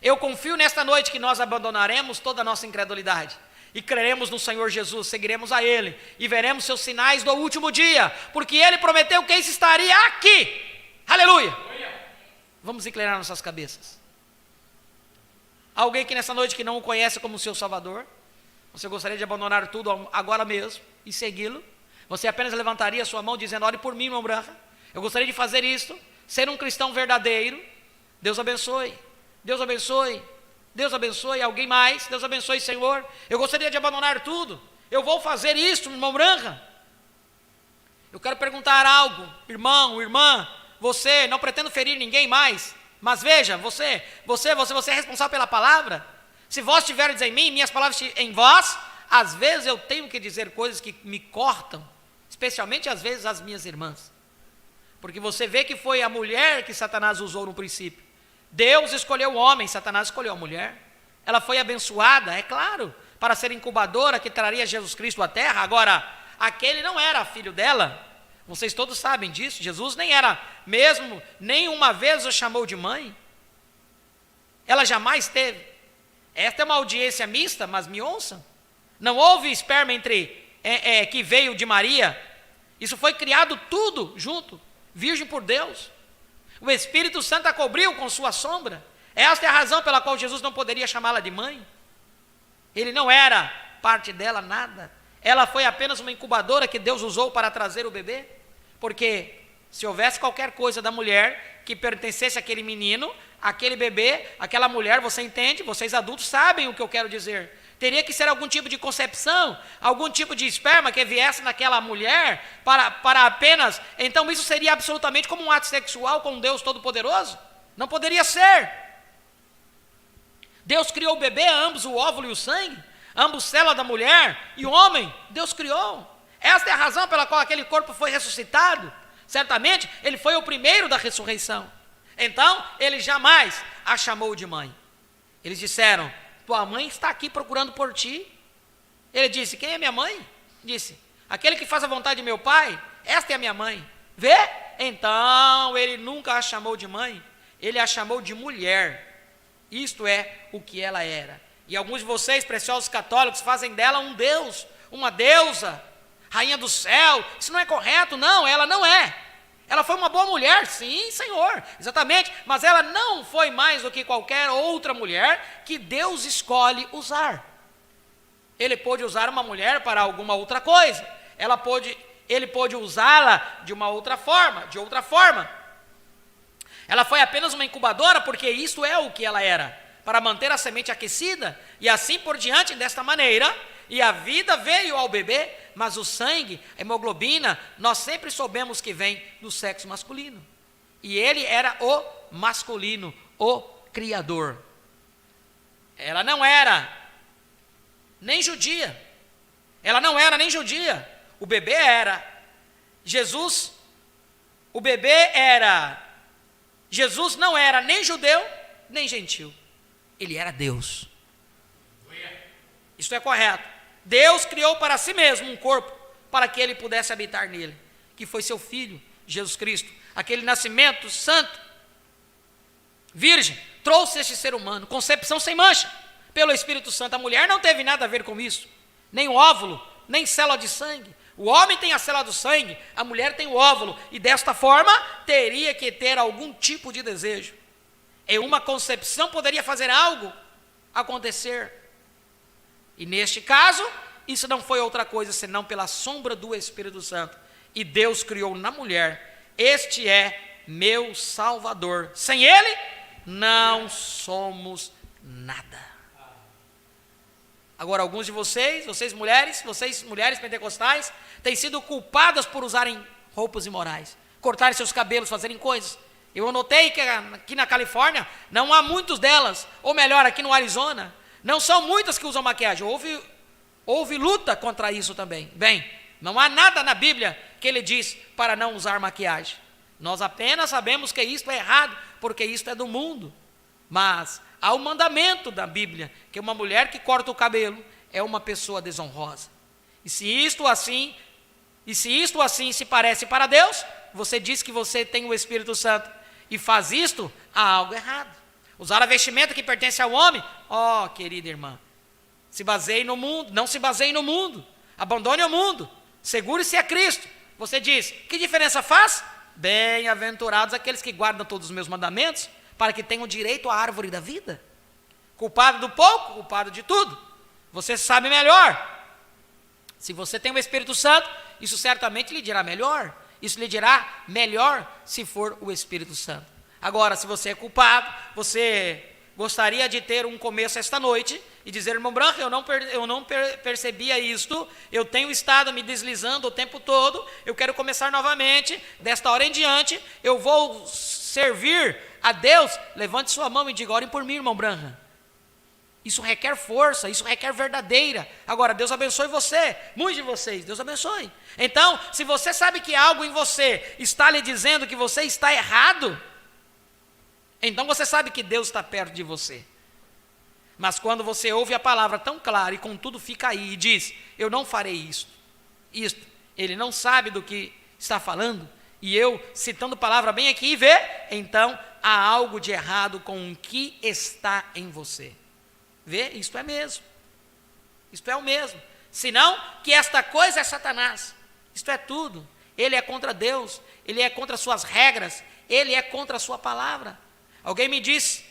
Eu confio nesta noite que nós abandonaremos toda a nossa incredulidade e creremos no Senhor Jesus, seguiremos a Ele e veremos seus sinais do último dia, porque Ele prometeu que isso estaria aqui. Aleluia! Vamos inclinar nossas cabeças. Alguém que nessa noite que não o conhece como seu Salvador, você gostaria de abandonar tudo agora mesmo e segui-lo? Você apenas levantaria a sua mão dizendo: ore por mim, irmão Branca, eu gostaria de fazer isto, ser um cristão verdadeiro. Deus abençoe, Deus abençoe, Deus abençoe. Alguém mais? Deus abençoe, Senhor, eu gostaria de abandonar tudo, eu vou fazer isso, irmão Branca. Eu quero perguntar algo, irmão, irmã, você, não pretendo ferir ninguém mais, mas veja, você é responsável pela palavra. Se vós tiveres em mim, minhas palavras em vós, às vezes eu tenho que dizer coisas que me cortam, especialmente às vezes as minhas irmãs, porque você vê que foi a mulher que Satanás usou no princípio. Deus escolheu o homem, Satanás escolheu a mulher. Ela foi abençoada, é claro, para ser incubadora que traria Jesus Cristo à terra. Agora, aquele não era filho dela. Vocês todos sabem disso. Jesus nem era mesmo, nem uma vez o chamou de mãe. Ela jamais teve esta é uma audiência mista, mas me ouçam. Não houve esperma que veio de Maria. Isso foi criado tudo junto, virgem por Deus. O Espírito Santo a cobriu com sua sombra. Esta é a razão pela qual Jesus não poderia chamá-la de mãe. Ele não era parte dela, nada. Ela foi apenas uma incubadora que Deus usou para trazer o bebê. Porque se houvesse qualquer coisa da mulher que pertencesse àquele menino, aquele bebê, aquela mulher, você entende? Vocês adultos sabem o que eu quero dizer. Teria que ser algum tipo de concepção, algum tipo de esperma que viesse naquela mulher para apenas... Então isso seria absolutamente como um ato sexual com um Deus Todo-Poderoso? Não poderia ser. Deus criou o bebê, ambos o óvulo e o sangue, ambos célula da mulher e o homem, Deus criou. Esta é a razão pela qual aquele corpo foi ressuscitado. Certamente, ele foi o primeiro da ressurreição. Então, ele jamais a chamou de mãe. Eles disseram, tua mãe está aqui procurando por ti. Ele disse, quem é minha mãe? Disse, aquele que faz a vontade de meu pai, esta é a minha mãe. Vê? Então, ele nunca a chamou de mãe, ele a chamou de mulher. Isto é o que ela era. E alguns de vocês, preciosos católicos, fazem dela um deus, uma deusa, rainha do céu. Isso não é correto, não, ela não é. Ela foi uma boa mulher, sim, Senhor, exatamente, mas ela não foi mais do que qualquer outra mulher que Deus escolhe usar. Ele pôde usar uma mulher para alguma outra coisa, ele pôde usá-la de uma outra forma, Ela foi apenas uma incubadora, porque isso é o que ela era, para manter a semente aquecida, e assim por diante, desta maneira, e a vida veio ao bebê, mas o sangue, a hemoglobina, nós sempre soubemos que vem do sexo masculino. E ele era o masculino, o criador. Ela não era nem judia. Ela não era nem judia. O bebê era. Jesus não era nem judeu, nem gentil. Ele era Deus. Isso é correto. Deus criou para si mesmo um corpo, para que ele pudesse habitar nele, que foi seu Filho, Jesus Cristo. Aquele nascimento santo, virgem, trouxe este ser humano, concepção sem mancha, pelo Espírito Santo. A mulher não teve nada a ver com isso, nem o óvulo, nem célula de sangue. O homem tem a célula do sangue, a mulher tem o óvulo, e desta forma teria que ter algum tipo de desejo. Em uma concepção poderia fazer algo acontecer. E neste caso, isso não foi outra coisa senão pela sombra do Espírito Santo. E Deus criou na mulher, este é meu Salvador. Sem ele, não somos nada. Agora, alguns de vocês mulheres pentecostais, têm sido culpadas por usarem roupas imorais, cortarem seus cabelos, fazerem coisas. Eu notei que aqui na Califórnia, não há muitas delas, ou melhor, aqui no Arizona, não são muitas que usam maquiagem. Houve luta contra isso também. Bem, não há nada na Bíblia que ele diz para não usar maquiagem. Nós apenas sabemos que isto é errado, porque isto é do mundo. Mas há um mandamento da Bíblia, que uma mulher que corta o cabelo é uma pessoa desonrosa. E se isto assim se parece para Deus, você diz que você tem o Espírito Santo e faz isto, há algo errado. Usar a vestimenta que pertence ao homem, querida irmã, se baseie no mundo, não se baseie no mundo, abandone o mundo, segure-se a Cristo. Você diz, que diferença faz? Bem-aventurados aqueles que guardam todos os meus mandamentos, para que tenham direito à árvore da vida. Culpado do pouco, culpado de tudo. Você sabe melhor. Se você tem o Espírito Santo, isso certamente lhe dirá melhor. Isso lhe dirá melhor se for o Espírito Santo. Agora, se você é culpado, você gostaria de ter um começo esta noite e dizer, irmão Branco, eu não percebia isto, eu tenho estado me deslizando o tempo todo, eu quero começar novamente, desta hora em diante, eu vou servir a Deus. Levante sua mão e diga, orem por mim, irmão Branco. Isso requer força, isso requer verdadeira. Agora, Deus abençoe você, muitos de vocês, Deus abençoe. Então, se você sabe que algo em você está lhe dizendo que você está errado, então você sabe que Deus está perto de você. Mas quando você ouve a palavra tão clara e contudo fica aí e diz, eu não farei isto, ele não sabe do que está falando, e eu citando palavra bem aqui e vê, então há algo de errado com o que está em você. Vê, isto é mesmo. Isto é o mesmo. Senão, que esta coisa é Satanás. Isto é tudo. Ele é contra Deus, ele é contra suas regras, ele é contra a sua palavra. Alguém me disse,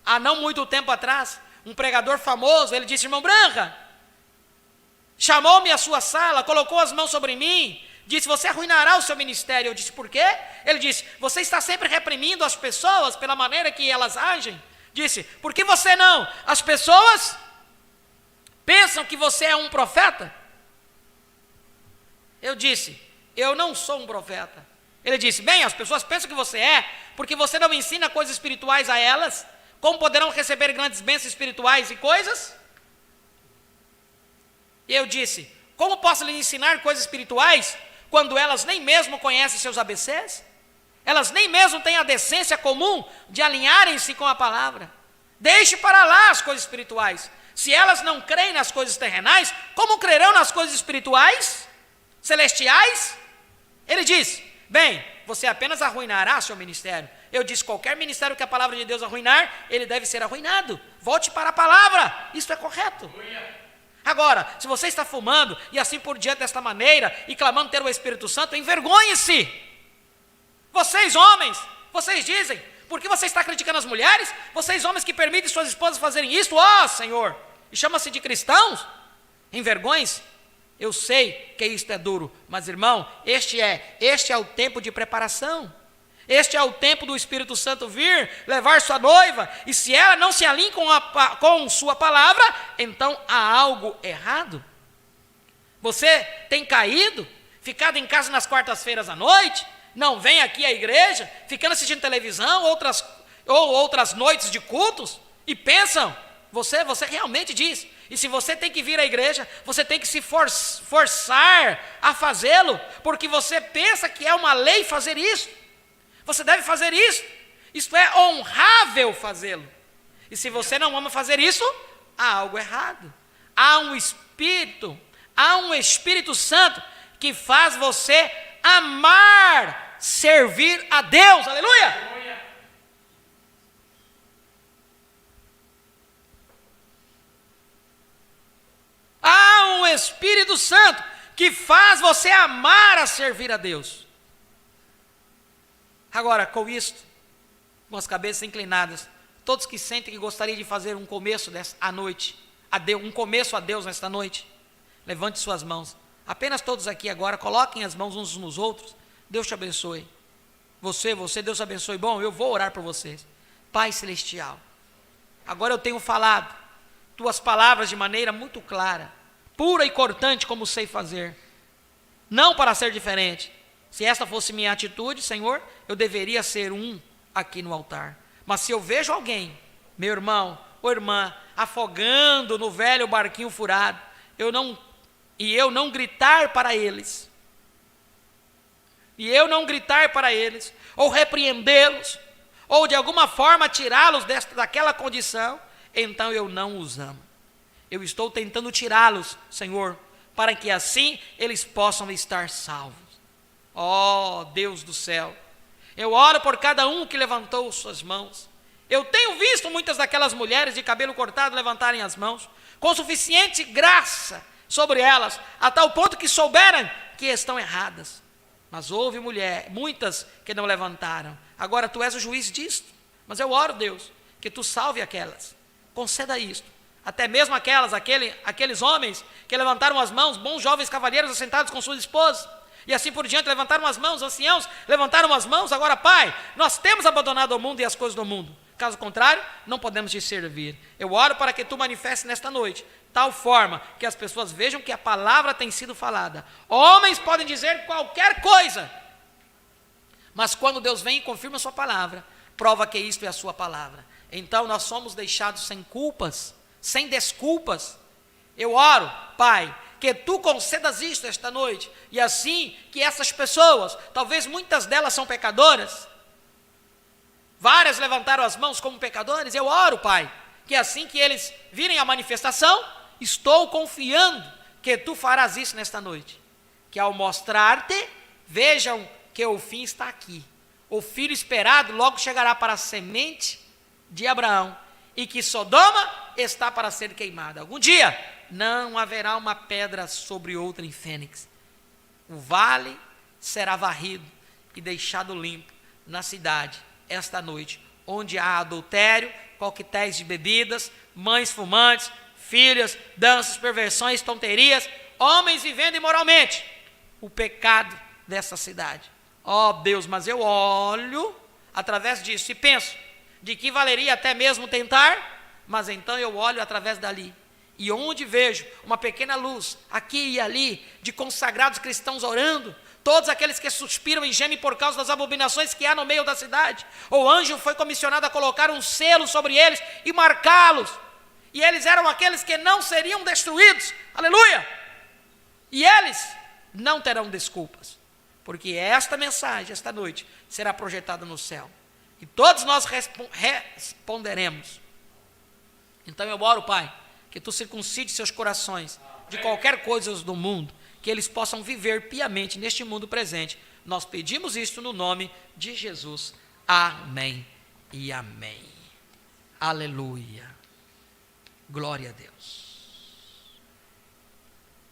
há não muito tempo atrás, um pregador famoso, ele disse: irmão Branca, chamou-me à sua sala, colocou as mãos sobre mim, disse: você arruinará o seu ministério. Eu disse: por quê? Ele disse: você está sempre reprimindo as pessoas pela maneira que elas agem. Disse: por que você não? As pessoas pensam que você é um profeta. Eu disse: eu não sou um profeta. Ele disse: bem, as pessoas pensam que você é, porque você não ensina coisas espirituais a elas. Como poderão receber grandes bênçãos espirituais e coisas? E eu disse: como posso lhes ensinar coisas espirituais, quando elas nem mesmo conhecem seus ABCs? Elas nem mesmo têm a decência comum de alinharem-se com a palavra. Deixe para lá as coisas espirituais. Se elas não creem nas coisas terrenais, como crerão nas coisas espirituais, celestiais? Ele diz: bem, você apenas arruinará seu ministério. Eu disse: qualquer ministério que a palavra de Deus arruinar, ele deve ser arruinado. Volte para a palavra, isso é correto. Agora, se você está fumando e assim por diante desta maneira, e clamando ter o Espírito Santo, envergonhe-se. Vocês homens, vocês dizem: por que você está criticando as mulheres? Vocês homens que permitem suas esposas fazerem isto, ó Senhor, e chama-se de cristãos? Envergonhe-se. Eu sei que isto é duro, mas irmão, este é o tempo de preparação. Este é o tempo do Espírito Santo vir, levar sua noiva, e se ela não se alinha com sua palavra, então há algo errado. Você tem caído, ficado em casa nas quartas-feiras à noite, não vem aqui à igreja, ficando assistindo televisão, outras noites de cultos, e pensam, você realmente diz, e se você tem que vir à igreja, você tem que se forçar a fazê-lo, porque você pensa que é uma lei fazer isso. Você deve fazer isso. Isto é honrável fazê-lo. E se você não ama fazer isso, há algo errado. Há um Espírito Santo que faz você amar servir a Deus. Aleluia! Há um Espírito Santo que faz você amar a servir a Deus. Agora, com isto, com as cabeças inclinadas, todos que sentem que gostariam de fazer um começo à noite, um começo a Deus nesta noite, levante suas mãos. Apenas todos aqui agora, coloquem as mãos uns nos outros. Deus te abençoe. Você, Deus te abençoe. Bom, eu vou orar por vocês. Pai Celestial, agora eu tenho falado tuas palavras de maneira muito clara, pura e cortante, como sei fazer, não para ser diferente. Se esta fosse minha atitude, Senhor, eu deveria ser um aqui no altar. Mas se eu vejo alguém, meu irmão ou irmã, afogando no velho barquinho furado, eu não gritar para eles, ou repreendê-los, ou de alguma forma tirá-los daquela condição, então eu não os amo. Eu estou tentando tirá-los, Senhor, para que assim eles possam estar salvos. Ó Deus do céu, eu oro por cada um que levantou suas mãos. Eu tenho visto muitas daquelas mulheres de cabelo cortado levantarem as mãos, com suficiente graça sobre elas, a tal ponto que souberam que estão erradas. Mas houve muitas que não levantaram. Agora tu és o juiz disto. Mas eu oro, Deus, que tu salve aquelas. Conceda isto. Até mesmo aqueles homens que levantaram as mãos, bons jovens cavalheiros assentados com suas esposas, e assim por diante, levantaram as mãos, anciãos levantaram as mãos. Agora, Pai, nós temos abandonado o mundo e as coisas do mundo. Caso contrário, não podemos te servir. Eu oro para que tu manifestes nesta noite, tal forma que as pessoas vejam que a palavra tem sido falada. Homens podem dizer qualquer coisa, mas quando Deus vem e confirma a sua palavra, prova que isto é a sua palavra. Então nós somos deixados sem culpas, sem desculpas. Eu oro, Pai, que tu concedas isto esta noite, e assim que essas pessoas, talvez muitas delas são pecadoras, várias levantaram as mãos como pecadores, eu oro, Pai, que assim que eles virem a manifestação, estou confiando que tu farás isso nesta noite, que ao mostrar-te, vejam que o fim está aqui, o filho esperado logo chegará para a semente de Abraão, e que Sodoma está para ser queimada. Algum dia não haverá uma pedra sobre outra em Fênix. O vale será varrido e deixado limpo na cidade esta noite, onde há adultério, coquetéis de bebidas, mães fumantes, filhas, danças, perversões, tonterias, homens vivendo imoralmente. O pecado dessa cidade. Ó Deus, mas eu olho através disso e penso, de que valeria até mesmo tentar? Mas então eu olho através dali, e onde vejo uma pequena luz, aqui e ali, de consagrados cristãos orando, todos aqueles que suspiram e gemem por causa das abominações que há no meio da cidade, o anjo foi comissionado a colocar um selo sobre eles e marcá-los, e eles eram aqueles que não seriam destruídos, aleluia, e eles não terão desculpas, porque esta mensagem, esta noite, será projetada no céu, e todos nós responderemos. Então eu oro, Pai, que Tu circuncide seus corações de qualquer coisa do mundo, que eles possam viver piamente neste mundo presente. Nós pedimos isto no nome de Jesus. Amém e amém. Aleluia. Glória a Deus.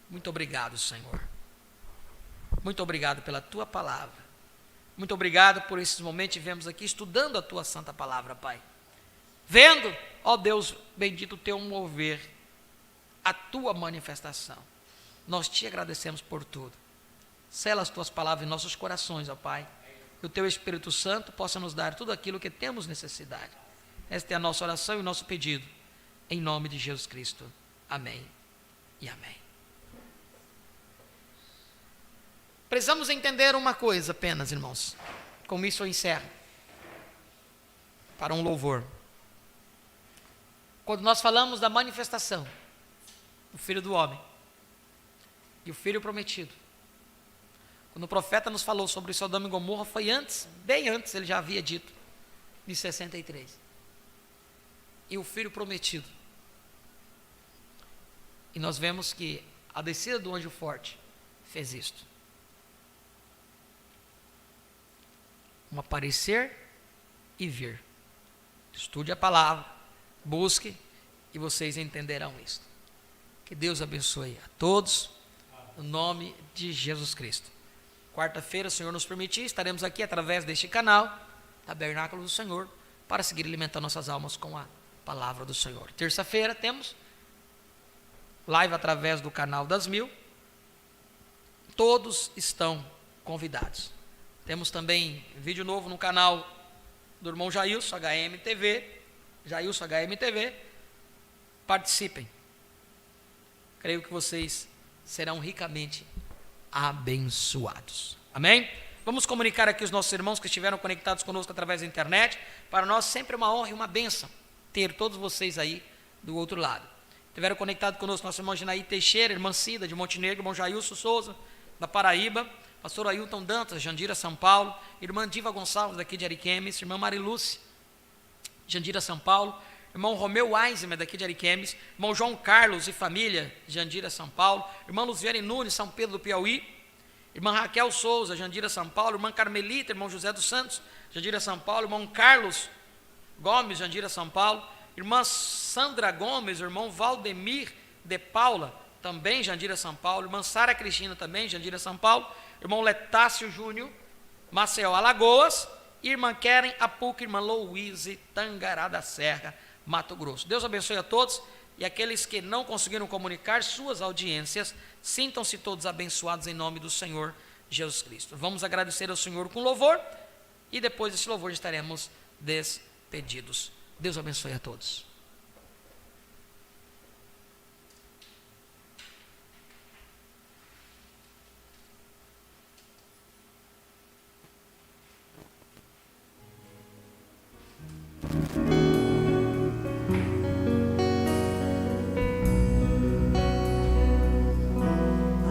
Muito obrigado, Senhor. Muito obrigado pela Tua palavra. Muito obrigado por esses momentos que tivemos aqui estudando a Tua santa palavra, Pai. Vendo, ó Deus bendito, o Teu mover, a Tua manifestação. Nós Te agradecemos por tudo. Sela as Tuas palavras em nossos corações, ó Pai. Que o Teu Espírito Santo possa nos dar tudo aquilo que temos necessidade. Esta é a nossa oração e o nosso pedido. Em nome de Jesus Cristo. Amém e amém. Precisamos entender uma coisa apenas, irmãos. Com isso eu encerro. Para um louvor. Quando nós falamos da manifestação do Filho do Homem e o Filho Prometido, quando o profeta nos falou sobre Sodoma e Gomorra, foi antes, bem antes, ele já havia dito, de 63. E o Filho Prometido. E nós vemos que a descida do anjo forte fez isto. Um aparecer e vir. Estude a palavra, busque e vocês entenderão isso. Que Deus abençoe a todos, no nome de Jesus Cristo. Quarta-feira, o Senhor nos permitir, estaremos aqui através deste canal, Tabernáculo do Senhor, para seguir alimentando nossas almas com a palavra do Senhor. Terça-feira temos live através do canal das 1000. Todos estão convidados. Temos também vídeo novo no canal do irmão Jailson, HMTV. Jailson, HMTV. Participem. Creio que vocês serão ricamente abençoados. Amém? Vamos comunicar aqui os nossos irmãos que estiveram conectados conosco através da internet. Para nós sempre é uma honra e uma bênção ter todos vocês aí do outro lado. Estiveram conectados conosco nosso irmão Ginaí Teixeira, irmã Cida de Montenegro, irmão Jailson Souza da Paraíba, pastor Ailton Dantas, Jandira, São Paulo, irmã Diva Gonçalves, daqui de Ariquemes, irmã Marilúcia, Jandira, São Paulo, irmão Romeu Eismer, daqui de Ariquemes, irmão João Carlos e família, Jandira, São Paulo, irmã Luziane Nunes, São Pedro do Piauí, irmã Raquel Souza, Jandira, São Paulo, irmã Carmelita, irmão José dos Santos, Jandira, São Paulo, irmão Carlos Gomes, Jandira, São Paulo, irmã Sandra Gomes, irmão Valdemir de Paula, também Jandira, São Paulo, irmã Sara Cristina, também Jandira, São Paulo, irmão Letácio Júnior, Maceió, Alagoas, irmã Keren Apuca, irmã Louise, Tangará da Serra, Mato Grosso. Deus abençoe a todos, e aqueles que não conseguiram comunicar suas audiências, sintam-se todos abençoados em nome do Senhor Jesus Cristo. Vamos agradecer ao Senhor com louvor, e depois desse louvor estaremos despedidos. Deus abençoe a todos.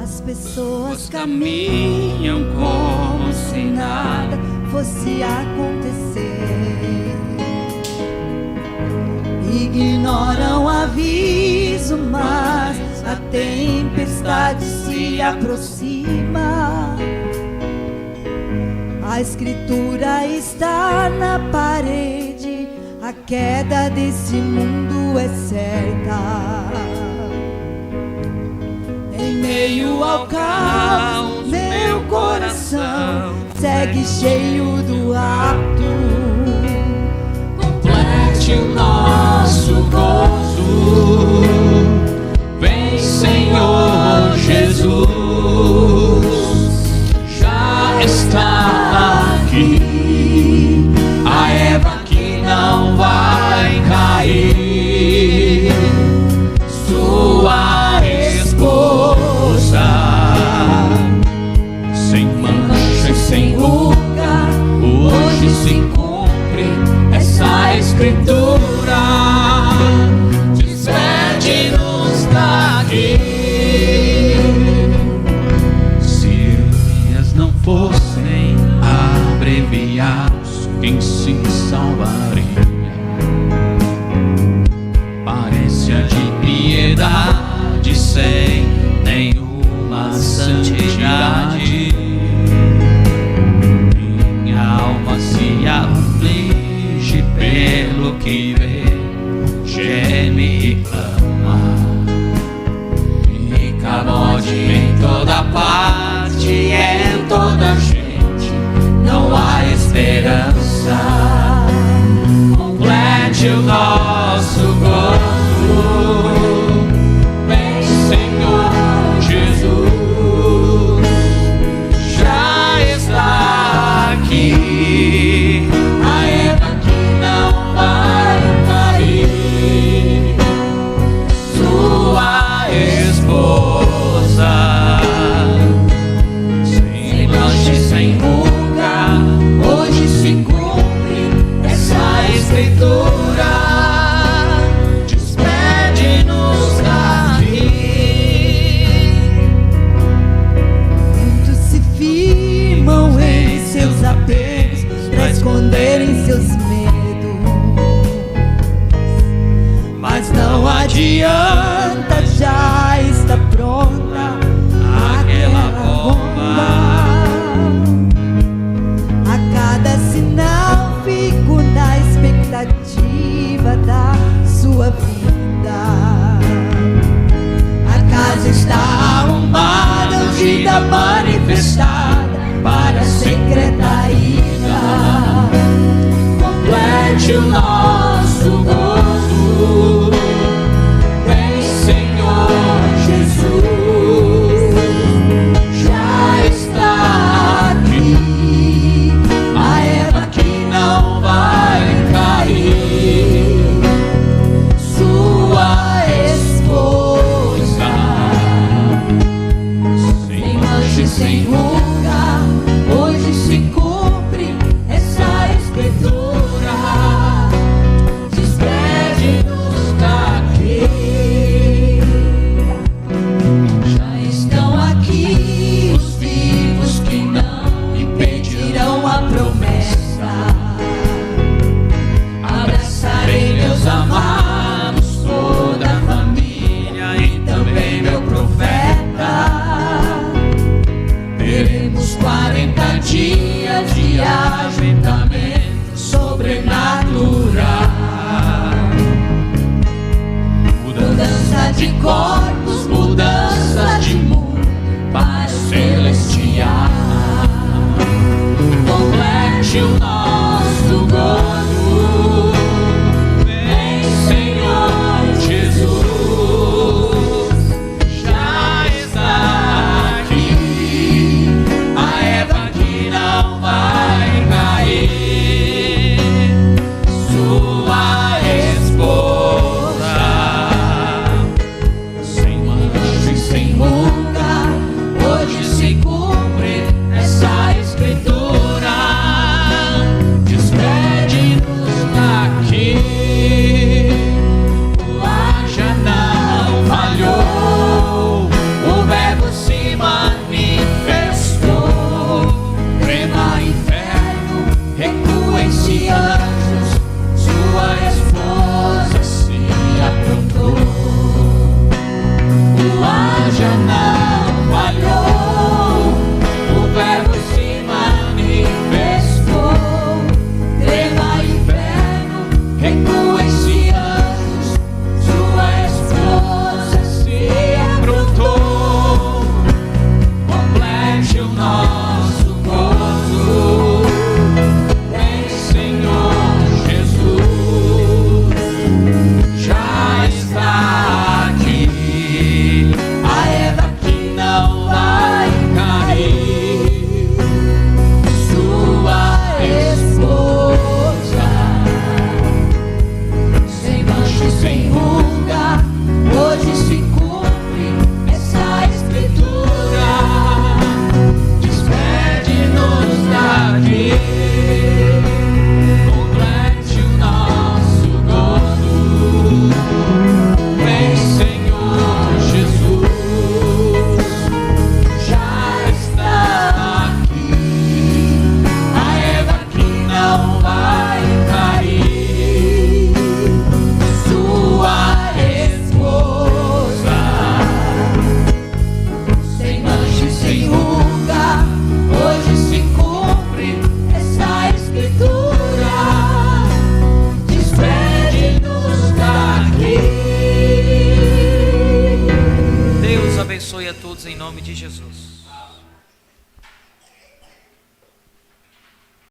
As pessoas caminham como se nada fosse acontecer, ignoram o aviso, mas a tempestade se aproxima. A escritura está na parede, a queda desse mundo é certa. Em meio ao caos, meu coração segue cheio do ato. Complete o nosso gozo. Vem, Senhor Jesus, já está aqui a Eva que não vai cair, sua esposa, sem mancha e sem ruga. Hoje se cumpre essa escritura. Despede-nos daqui. Se Elias não fossem abreviados, quem se salvaria? Parência de piedade sem nenhuma santidade. Minha alma se aflige pelo que vê, geme e clama. E cabode em toda parte, em toda gente, não há esperança. Complete o nosso gozo. Vem, Senhor Jesus, já está aqui a Eva que não vai cair, sua esposa, sem mancha e sem ruga. Hoje se cumpre essa escritura. Despede-nos daqui. Muitos se firmam em seus apegos pra esconderem seus medos, mas não adianta.